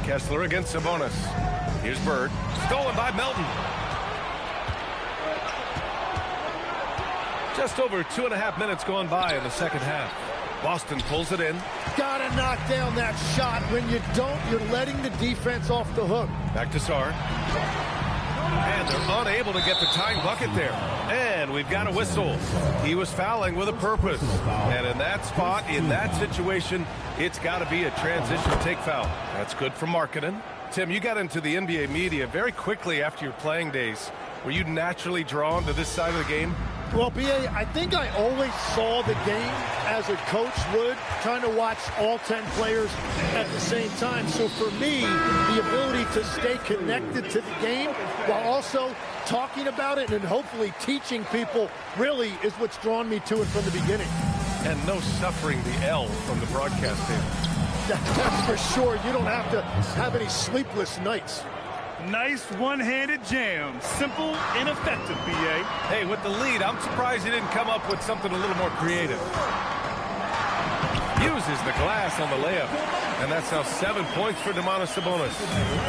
[SPEAKER 2] Kessler against Sabonis. Here's Bird. Stolen by Melton. Just over 2.5 minutes gone by in the second half. Boston pulls it in.
[SPEAKER 4] Gotta knock down that shot. When you don't, you're letting the defense off the hook.
[SPEAKER 2] Back to Sarr. And they're unable to get the tying bucket there. And we've got a whistle. He was fouling with a purpose. And in that spot, in that situation, it's got to be a transition take foul. That's good for Markketten. Tim, you got into the NBA media very quickly after your playing days. Were you naturally drawn to this side of the game?
[SPEAKER 4] Well, B.A., I think I always saw the game as a coach would, trying to watch all 10 players at the same time. So for me, the ability to stay connected to the game while also talking about it and hopefully teaching people really is what's drawn me to it from the beginning.
[SPEAKER 2] And no suffering the L from the broadcast table.
[SPEAKER 4] That's for sure. You don't have to have any sleepless nights.
[SPEAKER 3] Nice one-handed jam. Simple and effective, B.A.
[SPEAKER 2] Hey, with the lead, I'm surprised he didn't come up with something a little more creative. Uses the glass on the layup. And that's now 7 points for Domantas Sabonis.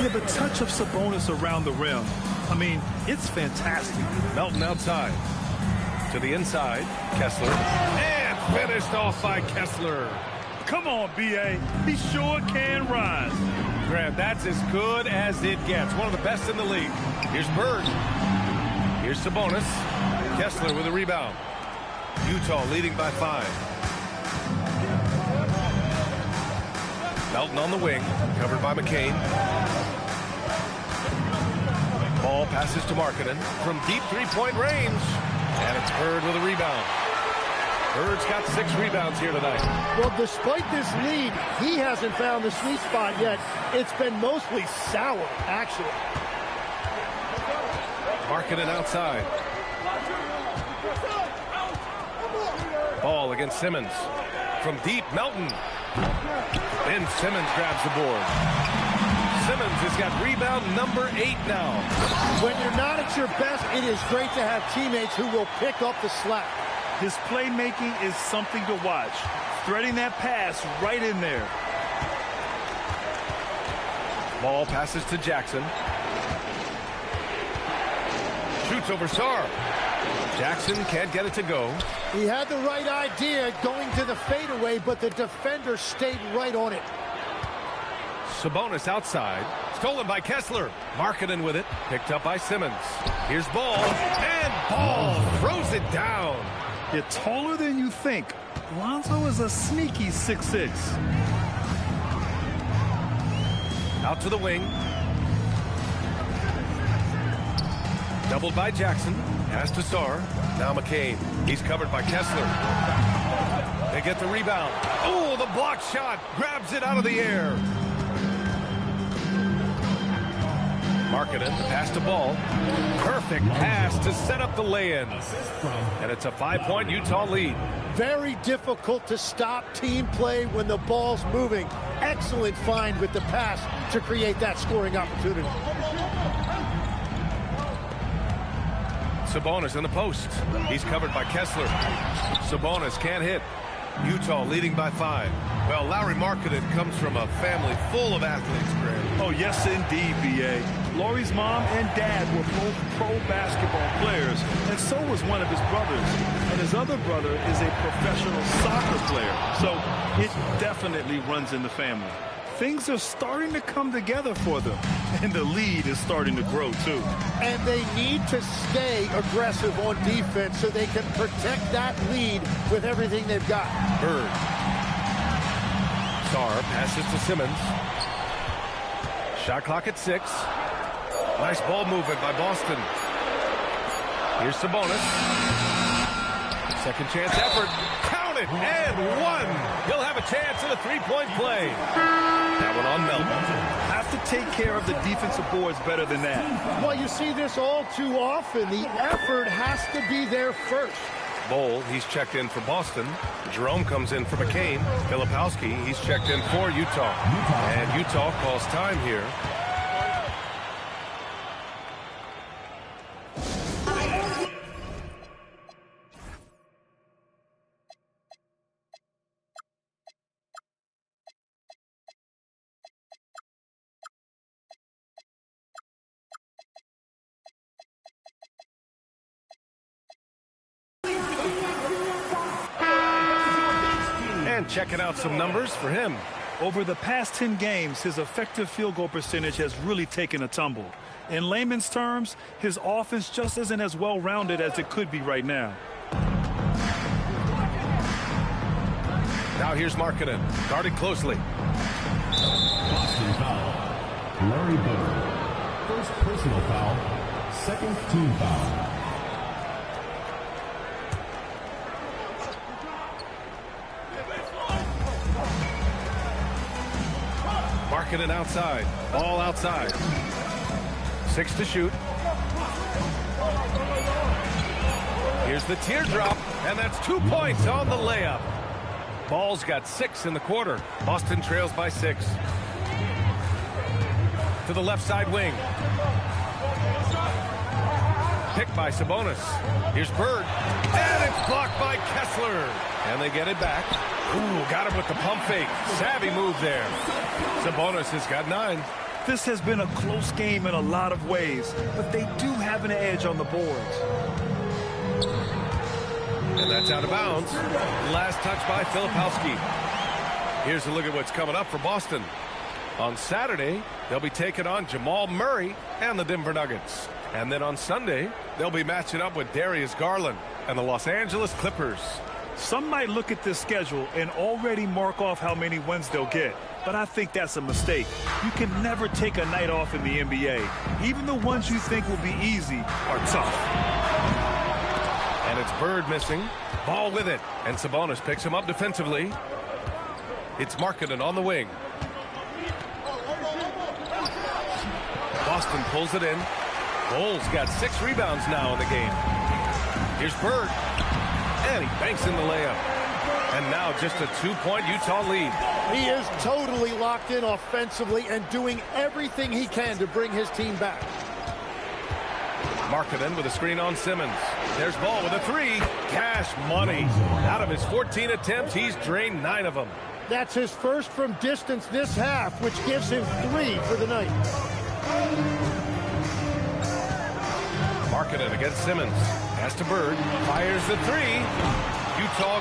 [SPEAKER 3] Yeah, but touch of Sabonis around the rim. I mean, it's fantastic.
[SPEAKER 2] Melton outside. To the inside. Kessler. And finished off by Kessler.
[SPEAKER 3] Come on, B.A. He sure can rise.
[SPEAKER 2] Grant, that's as good as it gets. One of the best in the league. Here's Bird. Here's Sabonis. Kessler with a rebound. Utah leading by 5. Melton on the wing. Covered by McCain. Ball passes to Markketten from deep three-point range. And it's Bird with a rebound. Bird's got 6 rebounds here tonight.
[SPEAKER 4] Well, despite this lead, he hasn't found the sweet spot yet. It's been mostly sour, actually.
[SPEAKER 2] Markketten outside. Ball against Simmons. From deep, Melton. Then Simmons grabs the board. Simmons has got rebound number 8 now.
[SPEAKER 4] When you're not at your best, it is great to have teammates who will pick up the slack.
[SPEAKER 3] His playmaking is something to watch. Threading that pass right in there.
[SPEAKER 2] Ball passes to Jackson. Shoots over Sarr. Jackson can't get it to go.
[SPEAKER 4] He had the right idea going to the fadeaway, but the defender stayed right on it.
[SPEAKER 2] Sabonis outside. Stolen by Kessler. Markketten with it. Picked up by Simmons. Here's Ball. And Ball throws it down.
[SPEAKER 3] You're taller than you think. Lonzo is a sneaky 6'6".
[SPEAKER 2] Out to the wing. Doubled by Jackson. Pass to Sarr. Now McCain. He's covered by Kessler. They get the rebound. Oh, the block shot. Grabs it out of the air. Markketten, pass to Ball. Perfect pass to set up the lay-in. And it's a 5-point Utah lead.
[SPEAKER 4] Very difficult to stop team play when the ball's moving. Excellent find with the pass to create that scoring opportunity.
[SPEAKER 2] Sabonis in the post. He's covered by Kessler. Sabonis can't hit. Utah leading by 5. Well, Laurie Markketten comes from a family full of athletes, Grant.
[SPEAKER 3] Oh, yes, indeed, B.A. Laurie's mom and dad were both pro basketball players, and so was one of his brothers. And his other brother is a professional soccer player, so it definitely runs in the family. things are starting to come together for them. And the lead is starting to grow, too.
[SPEAKER 4] And they need to stay aggressive on defense so they can protect that lead with everything they've got.
[SPEAKER 2] Bird. Sarr passes to Simmons. Shot clock at 6. Nice ball movement by Boston. Here's Sabonis. Second chance effort. Count it, and one. He'll have a chance at a three-point play. That one on Melton.
[SPEAKER 3] Have to take care of the defensive boards better than that.
[SPEAKER 4] Well, you see this all too often. The effort has to be there first.
[SPEAKER 2] Bol, he's checked in for Boston. Jerome comes in for McCain. Filipowski, he's checked in for Utah. And Utah calls time here. And checking out some numbers for him.
[SPEAKER 3] Over the past 10 games, his effective field goal percentage has really taken a tumble. In layman's terms, his offense just isn't as well-rounded as it could be right now.
[SPEAKER 2] Now here's Markketten, guarded closely.
[SPEAKER 5] Boston foul. Larry Bird. First personal foul. Second team foul.
[SPEAKER 2] Markketten outside. Ball outside. 6 to shoot. Here's the teardrop, and that's 2 points on the layup. Ball's got 6 in the quarter. Boston trails by 6. To the left side wing. Picked by Sabonis. Here's Bird. And it's blocked by Kessler. And they get it back. Ooh, got him with the pump fake. Savvy move there. Sabonis has got 9.
[SPEAKER 3] This has been a close game in a lot of ways, but they do have an edge on the boards.
[SPEAKER 2] And that's out of bounds. Last touch by Filipowski. Here's a look at what's coming up for Boston. On Saturday, they'll be taking on Jamal Murray and the Denver Nuggets. And then on Sunday, they'll be matching up with Darius Garland and the Los Angeles Clippers.
[SPEAKER 3] Some might look at this schedule and already mark off how many wins they'll get, but I think that's a mistake. You can never take a night off in the NBA. Even the ones you think will be easy are tough.
[SPEAKER 2] And it's Bird missing. Ball with it. And Sabonis picks him up defensively. It's Markketten on the wing. Boston pulls it in. Bol's got 6 rebounds now in the game. Here's Bird. And he banks in the layup. And now just a 2-point Utah lead.
[SPEAKER 4] He is totally locked in offensively and doing everything he can to bring his team back.
[SPEAKER 2] Markketten with a screen on Simmons. There's Ball with a 3. Cash money. Out of his 14 attempts, he's drained 9 of them.
[SPEAKER 4] That's his first from distance this half, which gives him 3 for the night.
[SPEAKER 2] Markketten against Simmons. Pass to Bird. Fires the 3. Utah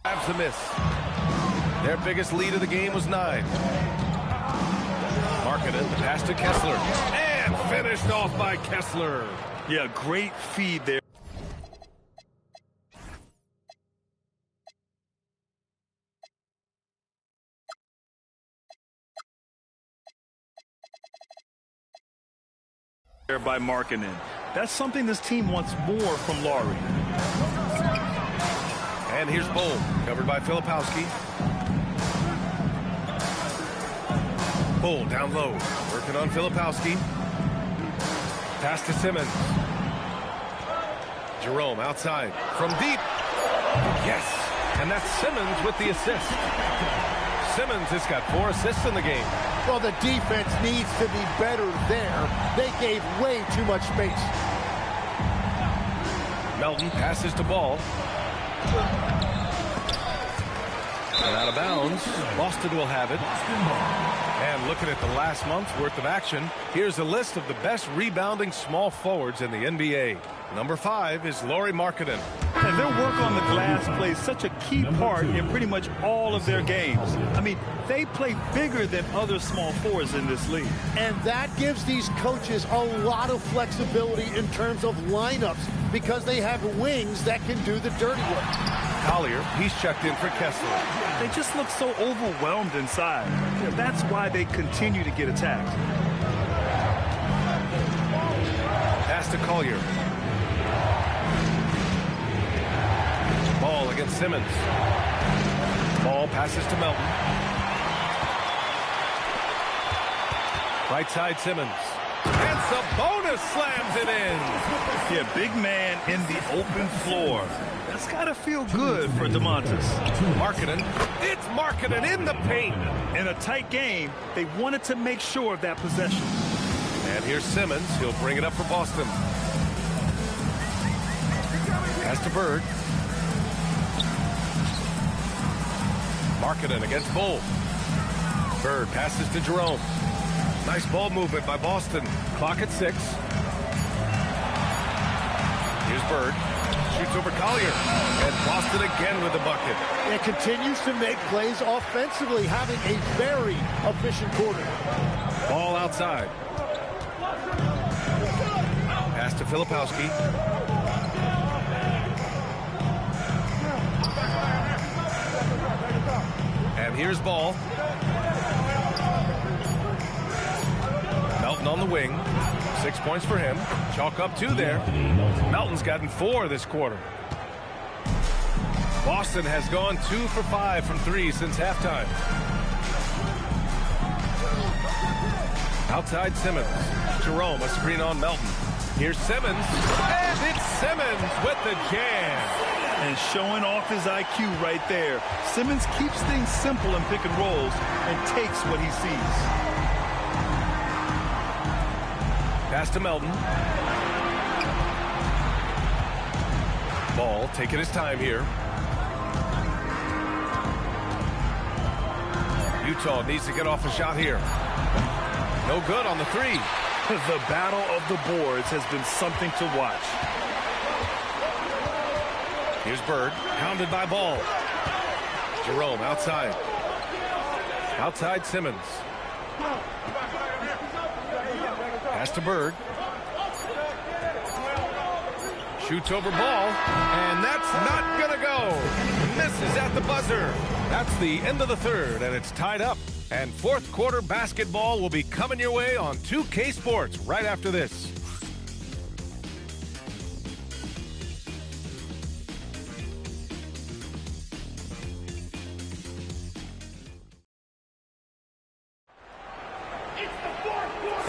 [SPEAKER 2] grabs the miss. Their biggest lead of the game was 9. Markketten, pass to Kessler. And finished off by Kessler.
[SPEAKER 3] Yeah, great feed there. By Markketten. That's something this team wants more from Laurie.
[SPEAKER 2] And here's Bol, covered by Filipowski. Bol down low, working on Filipowski. Pass to Simmons. Jerome outside from deep. Yes, and that's Simmons with the assist. Simmons has got 4 assists in the game.
[SPEAKER 4] Well, the defense needs to be better there. They gave way too much space.
[SPEAKER 2] Melton passes to Ball. And out of bounds. Boston will have it. And looking at the last month's worth of action, here's a list of the best rebounding small forwards in the NBA. Number 5 is Laurie Markketten.
[SPEAKER 3] And their work on the glass plays such a key part in pretty much all of their games. I mean, they play bigger than other small forwards in this league.
[SPEAKER 4] And that gives these coaches a lot of flexibility in terms of lineups because they have wings that can do the dirty work.
[SPEAKER 2] Collier, he's checked in for Kessler.
[SPEAKER 3] They just look so overwhelmed inside. That's why they continue to get attacked.
[SPEAKER 2] Pass to Collier. Ball against Simmons. Ball passes to Melton. Right side Simmons. And Sabonis slams it in.
[SPEAKER 3] Yeah, big man in the open floor. That's got to feel good for DeMontis.
[SPEAKER 2] Markketten. It's Markketten in the paint.
[SPEAKER 3] In a tight game, they wanted to make sure of that possession.
[SPEAKER 2] And here's Simmons. He'll bring it up for Boston. Pass to Bird. Markketten against Bull. Bird passes to Jerome. Nice ball movement by Boston. Clock at 6. Here's Bird. Shoots over Collier. And Boston again with the bucket.
[SPEAKER 4] It continues to make plays offensively, having a very efficient quarter.
[SPEAKER 2] Ball outside. Pass to Filipowski. And here's Ball. Melton on the wing. 6 points for him. Chalk up 2 there. Melton's gotten 4 this quarter. Boston has gone 2 for 5 from 3 since halftime. Outside Simmons. Jerome, a screen on Melton. Here's Simmons. And it's Simmons with the jam.
[SPEAKER 3] And showing off his IQ right there. Simmons keeps things simple in pick and rolls and takes what he sees.
[SPEAKER 2] Pass to Melton. Ball taking his time here. Utah needs to get off a shot here. No good on the 3.
[SPEAKER 3] The battle of the boards has been something to watch.
[SPEAKER 2] Here's Bird, pounded by Ball. Jerome outside. Outside Simmons. Pass to Bird. Shoots over Ball, and that's not gonna go. Misses at the buzzer. That's the end of the 3rd, and it's tied up. And 4th quarter basketball will be coming your way on 2K Sports right after this.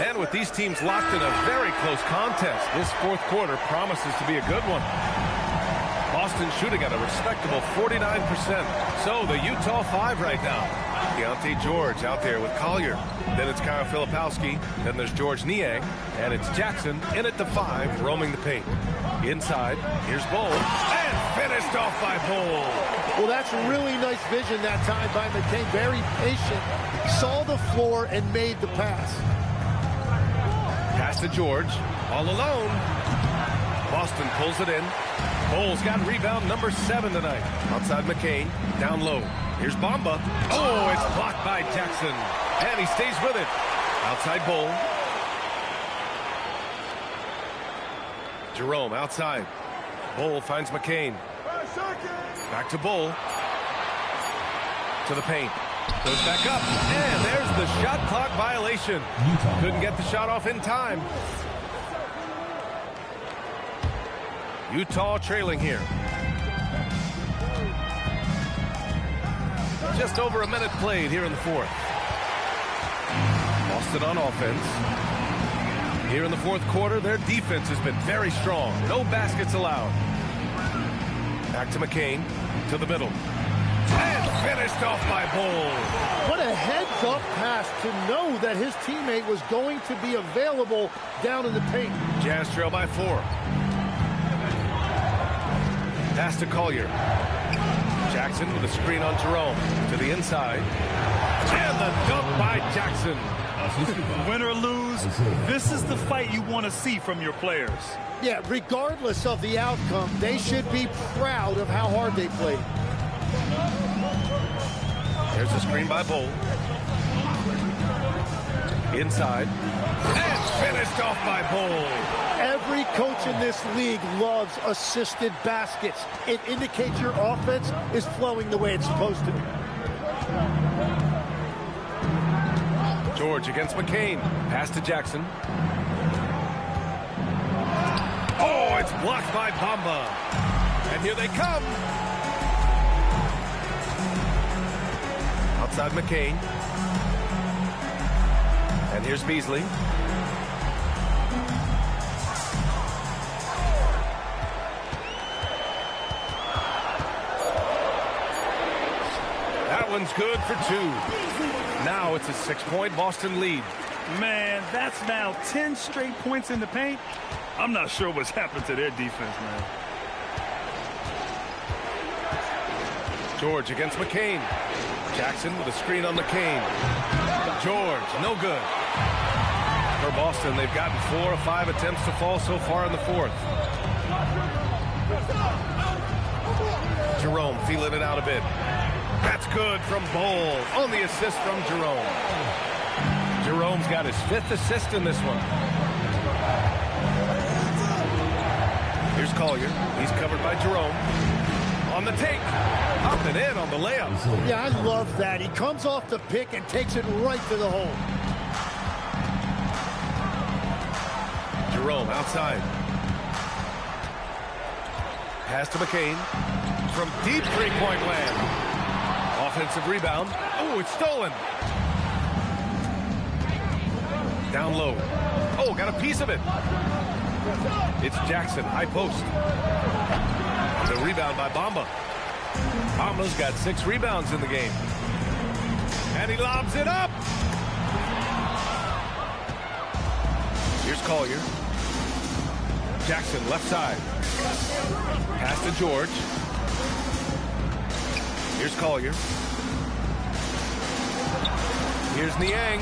[SPEAKER 2] And with these teams locked in a very close contest, this 4th quarter promises to be a good one. Boston shooting at a respectable 49%. So the Utah 5 right now. Deontay George out there with Collier. Then it's Kyle Filipowski. Then there's George Niang. And it's Jackson in at the 5, roaming the paint. Inside, here's Bull. And finished off by Bull.
[SPEAKER 4] Well, that's really nice vision that time by McCain. Very patient. Saw the floor and made the pass.
[SPEAKER 2] Pass to George. All alone. Boston pulls it in. Bull's got rebound number 7 tonight. Outside McCain. Down low. Here's Bamba. Oh, it's blocked by Jackson. And he stays with it. Outside Bull. Jerome outside. Bull finds McCain. Back to Bull. To the paint. Goes back up. And there's the shot clock violation. Couldn't get the shot off in time. Utah trailing here. Just over a minute played here in the 4th. Boston on offense. Here in the 4th quarter, their defense has been very strong. No baskets allowed. Back to McCain. To the middle. And finished off by Bull.
[SPEAKER 4] What a heads-up pass to know that his teammate was going to be available down in the paint.
[SPEAKER 2] Jazz trail by 4. Pass to Collier. Jackson with a screen on Jerome. To the inside. And the dunk by Jackson.
[SPEAKER 3] Win or lose, this is the fight you want to see from your players.
[SPEAKER 4] Yeah, regardless of the outcome, they should be proud of how hard they played.
[SPEAKER 2] There's a screen by Bull. Inside. And finished off by Bull.
[SPEAKER 4] Every coach in this league loves assisted baskets. It indicates your offense is flowing the way it's supposed to be.
[SPEAKER 2] George against McCain. Pass to Jackson. Oh, it's blocked by Bamba. And here they come. Outside McCain. And here's Beasley. That one's good for 2. Now it's a 6-point Boston lead.
[SPEAKER 3] Man, that's now 10 straight points in the paint. I'm not sure what's happened to their defense, man.
[SPEAKER 2] George against McCain. Jackson with a screen on McCain. George, no good. For Boston, they've gotten 4 of 5 attempts to fall so far in the 4th. Jerome feeling it out a bit. That's good from Bull on the assist from Jerome. Jerome's got his 5th assist in this one. Here's Collier. He's covered by Jerome. On the take. Up and in on the layup.
[SPEAKER 4] Yeah, I love that. He comes off the pick and takes it right to the hole.
[SPEAKER 2] Jerome outside. Pass to McCain. From deep 3-point land. Offensive rebound. Oh, it's stolen. Down low. Oh, got a piece of it. It's Jackson, high post. The rebound by Bamba. Bamba's got 6 rebounds in the game. And he lobs it up. Here's Collier. Jackson, left side. Pass to George. Here's Collier. Here's Niang.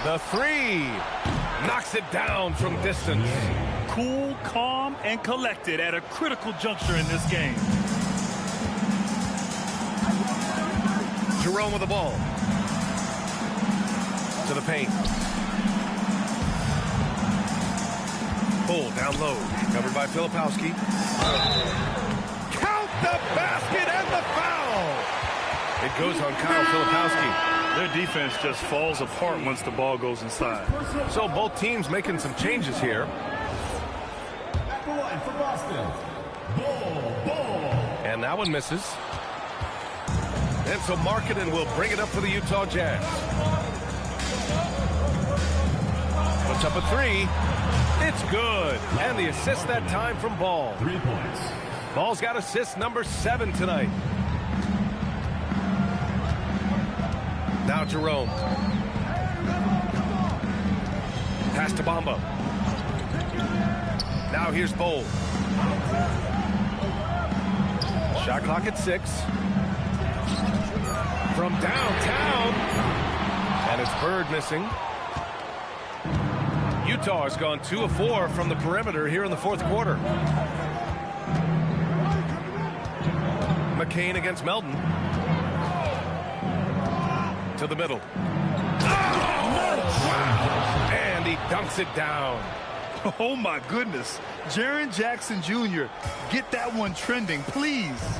[SPEAKER 2] The 3. Knocks it down from distance.
[SPEAKER 3] Cool, calm, and collected at a critical juncture in this game.
[SPEAKER 2] Jerome with the ball. To the paint. Bull down low. Covered by Filipowski. Count the basket and the foul. It goes on Kyle Filipowski.
[SPEAKER 3] Their defense just falls apart once the ball goes inside.
[SPEAKER 2] So both teams making some changes here.
[SPEAKER 5] At the line for Boston, Bull.
[SPEAKER 2] And that one misses. And so Markketten will bring it up for the Utah Jazz. Puts up a 3. It's good. And the assist that time from Ball.
[SPEAKER 5] 3 points.
[SPEAKER 2] Ball's got assist number 7 tonight. Now Jerome. Pass to Bamba. Now here's Bull. Shot clock at 6. From downtown. And it's Bird missing. Utah has gone 2 of 4 from the perimeter here in the 4th quarter. McCain against Melton. To the middle. Oh! And he dunks it down.
[SPEAKER 3] Oh, my goodness. Jaren Jackson Jr., get that one trending, please.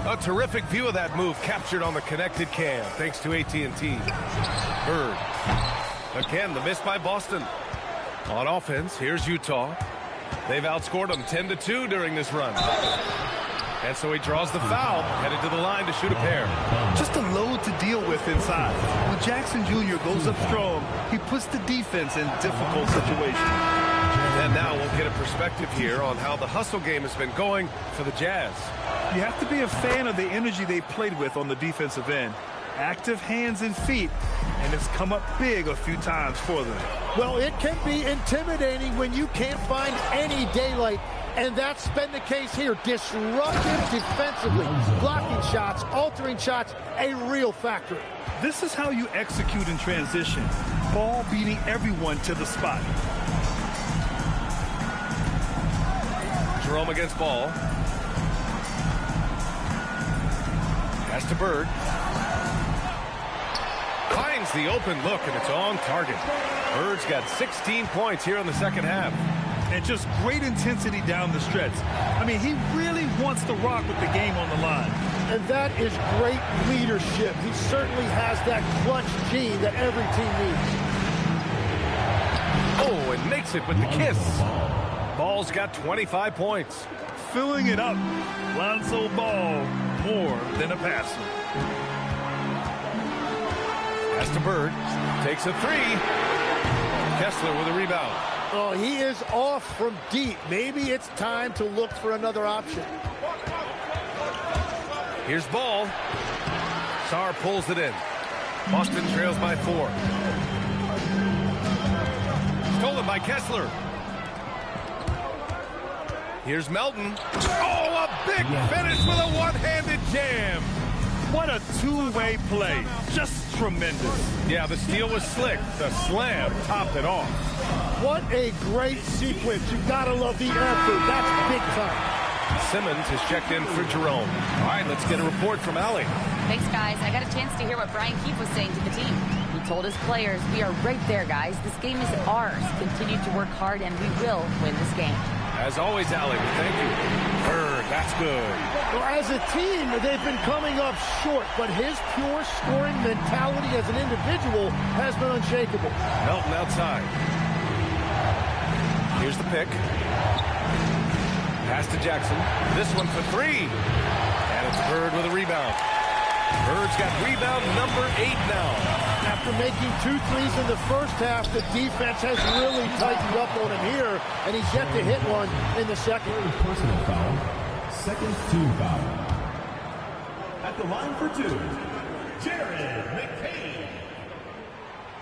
[SPEAKER 2] A terrific view of that move captured on the connected cam, thanks to AT&T. Bird. Again, the miss by Boston. On offense, here's Utah. They've outscored them 10-2 during this run. And so he draws the foul, headed to the line to shoot a pair.
[SPEAKER 3] Just a load to deal with inside. When Jackson Jr. goes up strong, he puts the defense in difficult situations.
[SPEAKER 2] And now we'll get a perspective here on how the hustle game has been going for the Jazz.
[SPEAKER 3] You have to be a fan of the energy they played with on the defensive end. Active hands and feet, and it's come up big a few times for them.
[SPEAKER 4] Well, it can be intimidating when you can't find any daylight And that's been the case here. Disruptive defensively, blocking shots, altering shots, a real factor.
[SPEAKER 3] This is how you execute in transition. Ball beating everyone to the spot.
[SPEAKER 2] Jerome against ball. Pass to Bird. Finds the open look, and it's on target. Bird's got 16 points here in the second half.
[SPEAKER 3] And just great intensity down the stretch. I mean, he really wants to rock with the game on the line.
[SPEAKER 4] And that is great leadership. He certainly has that clutch gene that every team needs.
[SPEAKER 2] Oh, and makes it with the kiss. Ball's got 25 points.
[SPEAKER 3] Filling it up. Lonzo Ball, more than a passer.
[SPEAKER 2] Pass to Bird. Takes a three. Kessler with a rebound.
[SPEAKER 4] Oh, he is off from deep. Maybe it's time to look for another option.
[SPEAKER 2] Here's Ball. Sarr pulls it in. Boston trails by 4. Stolen by Kessler. Here's Melton. Oh, a big finish with a one-handed jam.
[SPEAKER 3] What a two-way play. Just tremendous.
[SPEAKER 2] Yeah, the steal was slick. The slam topped it off.
[SPEAKER 4] What a great sequence. You gotta love the effort. That's big time.
[SPEAKER 2] Simmons has checked in for Jerome. All right, let's get a report from Allie.
[SPEAKER 7] Thanks, guys. I got a chance to hear what Brian Keefe was saying to the team. He told his players, we are right there, guys. This game is ours. Continue to work hard, and we will win this game.
[SPEAKER 2] As always, Allie, thank you. Bird, that's good.
[SPEAKER 4] Well, as a team, they've been coming up short, but his pure scoring mentality as an individual has been unshakable.
[SPEAKER 2] Melton outside. Here's the pick. Pass to Jackson. This one for 3. And it's Bird with a rebound. Bird's got rebound number 8 now.
[SPEAKER 4] After making 2 threes in the first half, the defense has really tightened up on him here, and he's yet to hit one in the second.
[SPEAKER 5] Personal foul. Second team foul. At the line for 2, Jaren McCain.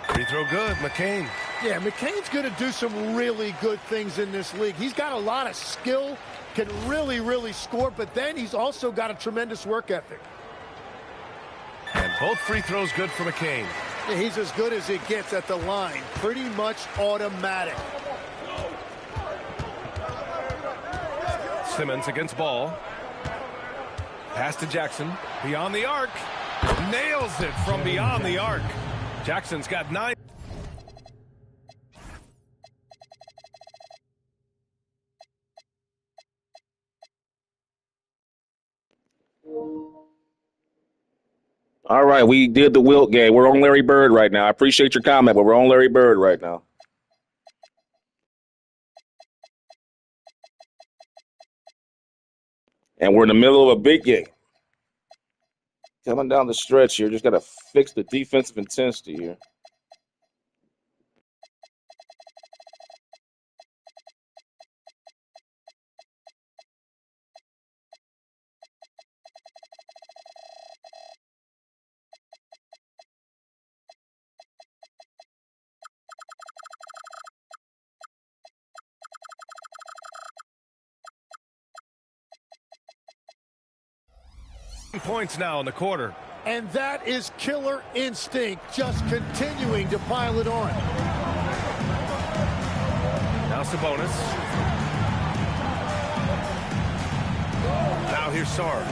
[SPEAKER 2] Free throw good, McCain.
[SPEAKER 4] Yeah, McCain's going to do some really good things in this league. He's got a lot of skill, can really score, but then he's also got a tremendous work ethic.
[SPEAKER 2] And both free throws good for McCain.
[SPEAKER 4] Yeah, he's as good as it gets at the line. Pretty much automatic.
[SPEAKER 2] Simmons against Ball. Pass to Jackson. Beyond the arc. Nails it from beyond the arc. Jackson's got 9.
[SPEAKER 11] All right, we did the Wilt game. We're on Larry Bird right now. I appreciate your comment, but we're on Larry Bird right now. And we're in the middle of a big game. Coming down the stretch here. Just got to fix the defensive intensity here.
[SPEAKER 2] Points now in the quarter.
[SPEAKER 4] And that is killer instinct, just continuing to pile it on.
[SPEAKER 2] Now Sabonis. Now here's Sarr.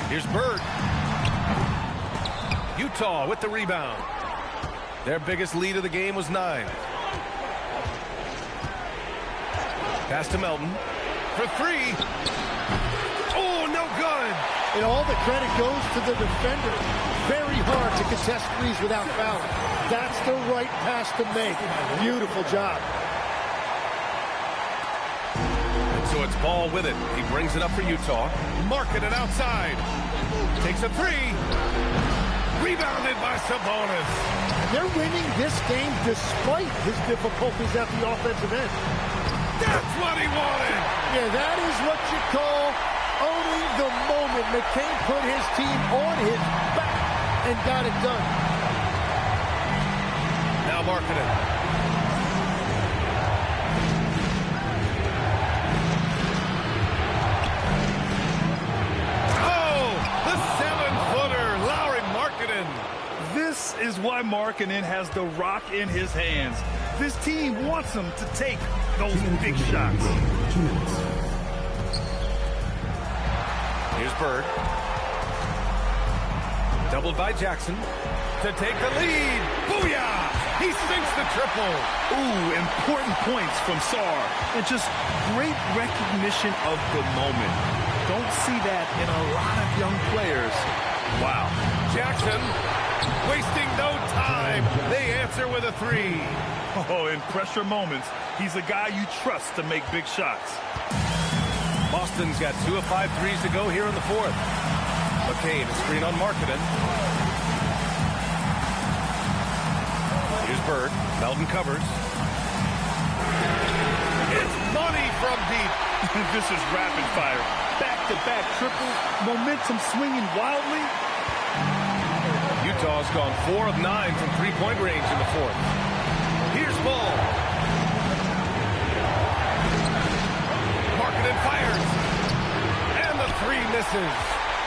[SPEAKER 2] Here's Bird. Utah with the rebound. Their biggest lead of the game was 9. Pass to Melton. For 3. Oh, no good.
[SPEAKER 4] And all the credit goes to the defender. Very hard to contest threes without fouling. That's the right pass to make. Beautiful job.
[SPEAKER 2] And so it's Ball with it. He brings it up for Utah. Markketten outside. Takes a 3. Rebounded by Sabonis.
[SPEAKER 4] They're winning this game despite his difficulties at the offensive end.
[SPEAKER 2] That's what he wanted.
[SPEAKER 4] Yeah, that is what you call owning the moment. McCain put his team on his back and got it done.
[SPEAKER 2] Now Markketten.
[SPEAKER 3] Markketten has the rock in his hands. This team wants him to take those big shots.
[SPEAKER 2] Here's Bird. Doubled by Jackson to take the lead. Booyah! He sinks the triple.
[SPEAKER 3] Ooh, important points from Sar. And just great recognition of the moment. Don't see that in a lot of young players. Wow.
[SPEAKER 2] Jackson wasting no time. They answer with a three.
[SPEAKER 3] Oh, in pressure moments, he's a guy you trust to make big shots.
[SPEAKER 2] Boston's got 2 of 5 threes to go here in the fourth. McCain, a screen on Markketten. Here's Bird. Melton covers. It's money from deep.
[SPEAKER 3] This is rapid fire. Back-to-back triples. Momentum swinging wildly.
[SPEAKER 2] Utah's gone 4 of 9 from three-point range in the fourth. Here's Ball. Markketten fires. And the three misses.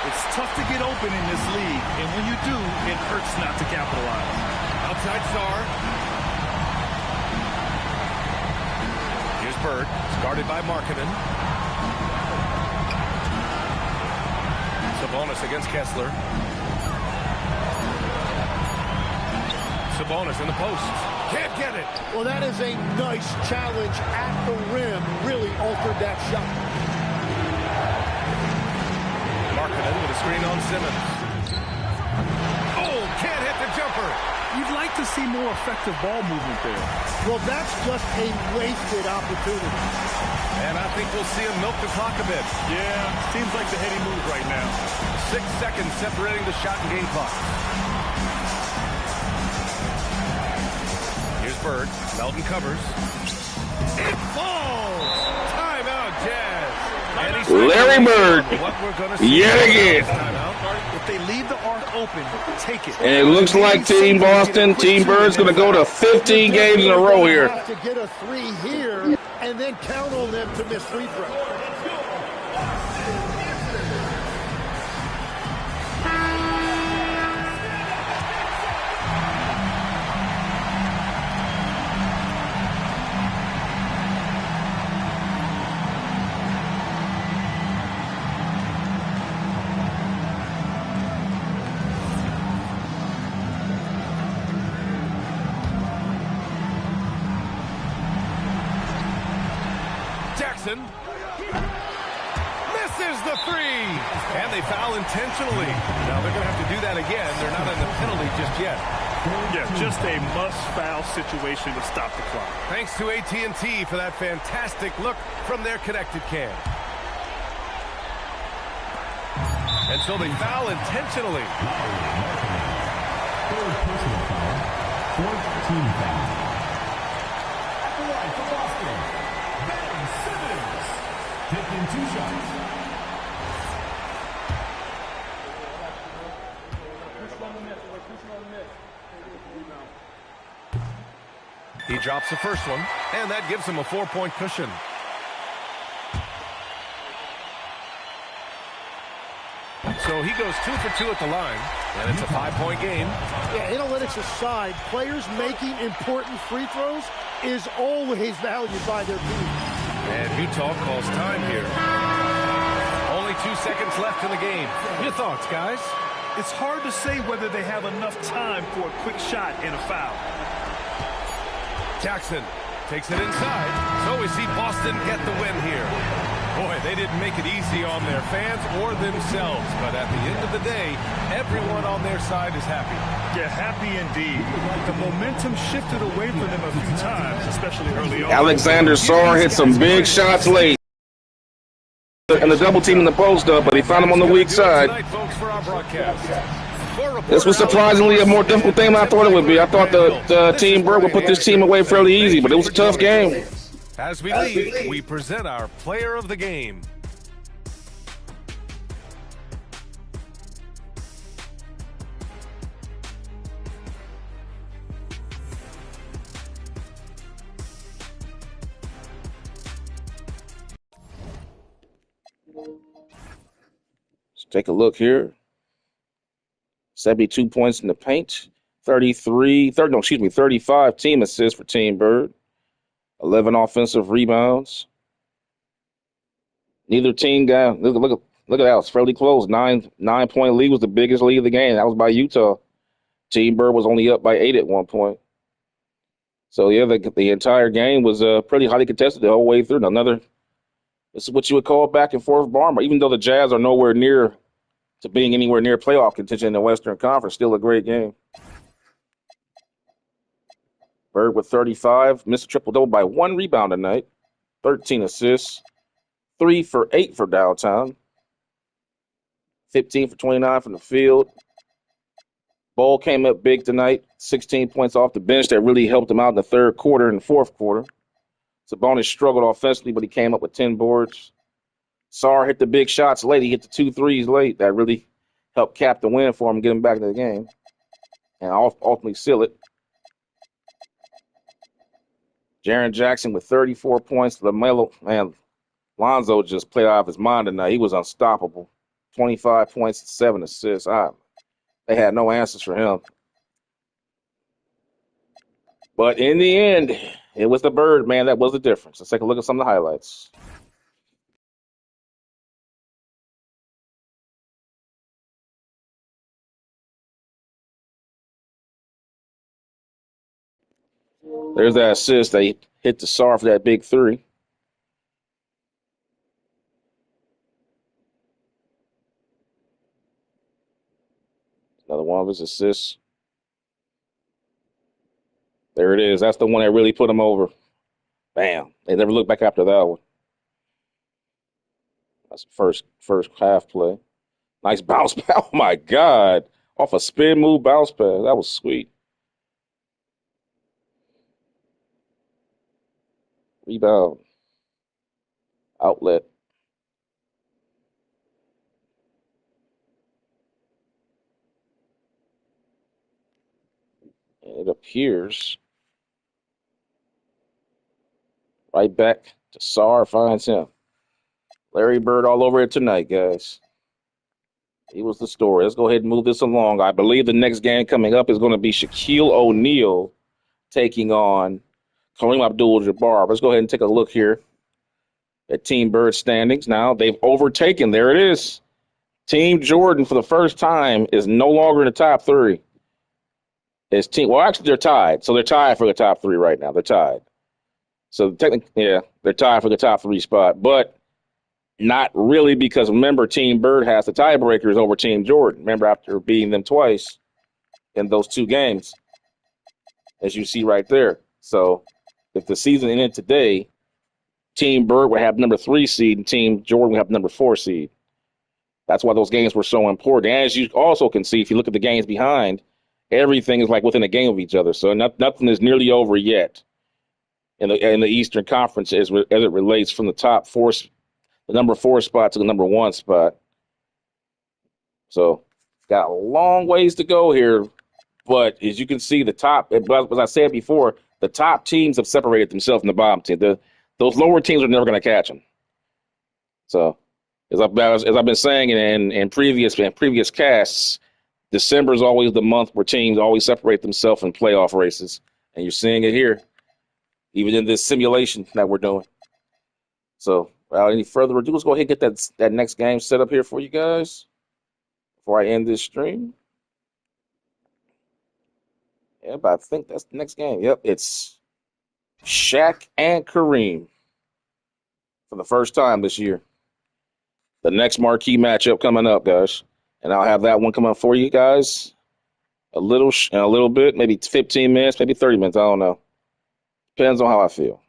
[SPEAKER 3] It's tough to get open in this league, and when you do, it hurts not to capitalize.
[SPEAKER 2] Outside Sar. Here's Bird. It's guarded by Markketten. Sabonis against Kessler. Sabonis in the post. Can't get it.
[SPEAKER 4] Well, that is a nice challenge at the rim. Really altered that shot.
[SPEAKER 2] Markketten with a screen on Simmons. Oh, can't hit the jumper.
[SPEAKER 3] You'd like to see more effective ball movement there.
[SPEAKER 4] Well, that's just a wasted opportunity.
[SPEAKER 2] And I think we'll see him milk the clock a bit.
[SPEAKER 3] Yeah, seems like the heady move right now.
[SPEAKER 2] 6 seconds separating the shot and game clock. Here's Bird. Melton covers. It falls! Timeout, Jazz.
[SPEAKER 11] Larry Bird, yet again.
[SPEAKER 3] If they leave the arc open, take it.
[SPEAKER 11] And it looks like Team Boston, Team Bird's going to go to 15 games in a row here.
[SPEAKER 4] Have to get a three here and then count on them to miss free throws.
[SPEAKER 2] Jackson misses the three, and they foul intentionally. Now they're going to have to do that again. They're not in the penalty just yet.
[SPEAKER 3] Yeah, just a must-foul situation to stop the clock.
[SPEAKER 2] Thanks to AT&T for that fantastic look from their connected cam. And so they foul intentionally.
[SPEAKER 5] Third personal foul, fourth team foul. At the line for Boston, Ben Simmons, taking 2 shots.
[SPEAKER 2] He drops the first one, and that gives him a 4-point cushion. So he goes 2 for 2 at the line, and it's a 5-point game.
[SPEAKER 4] Yeah, analytics aside, players making important free throws is always valued by their team.
[SPEAKER 2] And Utah calls time here. Only 2 seconds left in the game. Your thoughts, guys?
[SPEAKER 3] It's hard to say whether they have enough time for a quick shot and a foul.
[SPEAKER 2] Jackson takes it inside. So we see Boston get the win here. Boy, they didn't make it easy on their fans or themselves. But at the end of the day, everyone on their side is happy.
[SPEAKER 3] Yeah, happy indeed. The momentum shifted away from them a few times, especially early on.
[SPEAKER 11] Alexander Sar hit some big shots late. And the double team in the post up, but he found him on the weak side.
[SPEAKER 2] Tonight, folks, for our broadcast.
[SPEAKER 11] This was surprisingly a more difficult game than I thought it would be. I thought the Team Bird would put this team away fairly easy, but it was a tough game.
[SPEAKER 2] As we leave, we present our player of the game.
[SPEAKER 11] Let's take a look here. 72 points in the paint, 35 team assists for Team Bird. 11 offensive rebounds. Neither team got look at that. It's fairly close. 9-point lead was the biggest lead of the game. That was by Utah. Team Bird was only up by 8 at one point. So yeah, the entire game was pretty highly contested the whole way through. This is what you would call back and forth bomber. Even though the Jazz are nowhere near to being anywhere near playoff contention in the Western Conference, still a great game. Bird with 35, missed a triple-double by 1 rebound tonight, 13 assists, 3 for 8 for downtown, 15 for 29 from the field. Ball came up big tonight, 16 points off the bench that really helped him out in the third quarter and the fourth quarter. Sabonis struggled offensively, but he came up with 10 boards. Sarr hit the big shots late. He hit the 2 threes late. That really helped cap the win for him, get him back into the game, and ultimately seal it. Jaren Jackson with 34 points. LaMelo, man, Lonzo just played out of his mind tonight. He was unstoppable. 25 points and 7 assists. They had no answers for him. But in the end, it was the Bird, man. That was the difference. Let's take a look at some of the highlights. There's that assist. They hit the Sarr for that big 3. Another one of his assists. There it is. That's the one that really put him over. Bam. They never looked back after that one. That's the first half play. Nice bounce pass. Oh, my God. Off a spin move bounce pass. That was sweet. Rebound. Outlet. And it appears right back to Sarr, finds him. Larry Bird all over it tonight, guys. He was the story. Let's go ahead and move this along. I believe the next game coming up is going to be Shaquille O'Neal taking on Kareem Abdul-Jabbar. Let's go ahead and take a look here at Team Bird standings. Now they've overtaken. There it is. Team Jordan, for the first time, is no longer in the top 3. Actually, they're tied. So they're tied for the top 3 right now. They're tied. So technically, yeah, they're tied for the top 3 spot. But not really, because remember, Team Bird has the tiebreakers over Team Jordan. Remember, after beating them twice in those 2 games, as you see right there. So if the season ended today, Team Bird would have number 3 seed and Team Jordan would have number 4 seed. That's why those games were so important. And as you also can see, if you look at the games behind, everything is like within a game of each other. So nothing is nearly over yet in the Eastern Conference as it relates from the top 4, the number 4 spot to the number 1 spot. So got a long ways to go here. But as you can see, the top, as I said before, the top teams have separated themselves from the bottom team. Those lower teams are never going to catch them. So as I've been saying in previous casts, December is always the month where teams always separate themselves in playoff races. And you're seeing it here, even in this simulation that we're doing. So without any further ado, let's go ahead and get that next game set up here for you guys before I end this stream. Yeah, but I think that's the next game. Yep, it's Shaq and Kareem for the first time this year. The next marquee matchup coming up, guys. And I'll have that one coming up for you guys a little bit, maybe 15 minutes, maybe 30 minutes. I don't know. Depends on how I feel.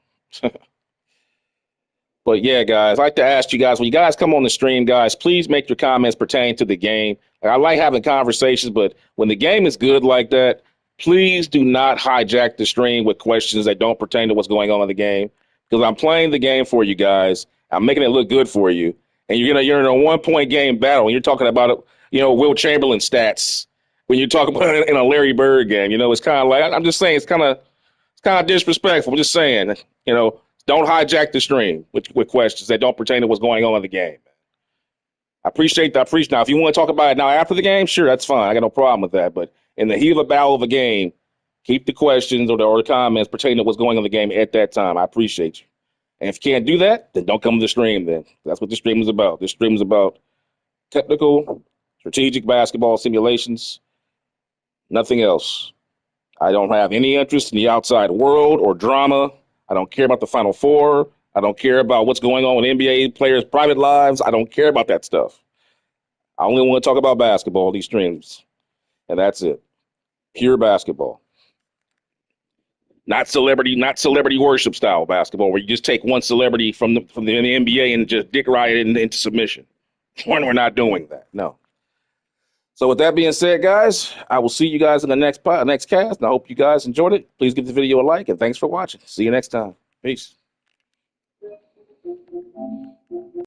[SPEAKER 11] But yeah, guys, I'd like to ask you guys, when you guys come on the stream, guys, please make your comments pertain to the game. I like having conversations, but when the game is good like that, please do not hijack the stream with questions that don't pertain to what's going on in the game. Because I'm playing the game for you guys. I'm making it look good for you. And you're in a 1-point game battle, and you're talking about, Will Chamberlain stats when you're talking about it in a Larry Bird game. It's kind of like, I'm just saying, it's kind of disrespectful. I'm just saying, don't hijack the stream with questions that don't pertain to what's going on in the game. I appreciate that. Now, if you want to talk about it now after the game, sure, that's fine. I got no problem with that. But in the heat of a battle of a game, keep the questions or the comments pertaining to what's going on in the game at that time. I appreciate you. And if you can't do that, then don't come to the stream then. That's what the stream is about. This stream is about technical, strategic basketball simulations, nothing else. I don't have any interest in the outside world or drama. I don't care about the Final Four. I don't care about what's going on with NBA players' private lives. I don't care about that stuff. I only want to talk about basketball, these streams. And that's it. Pure basketball. Not celebrity worship style basketball where you just take one celebrity from the NBA and just dick ride it into submission. We're not doing that. No. So with that being said, guys, I will see you guys in the next cast. And I hope you guys enjoyed it. Please give the video a like, and thanks for watching. See you next time. Peace.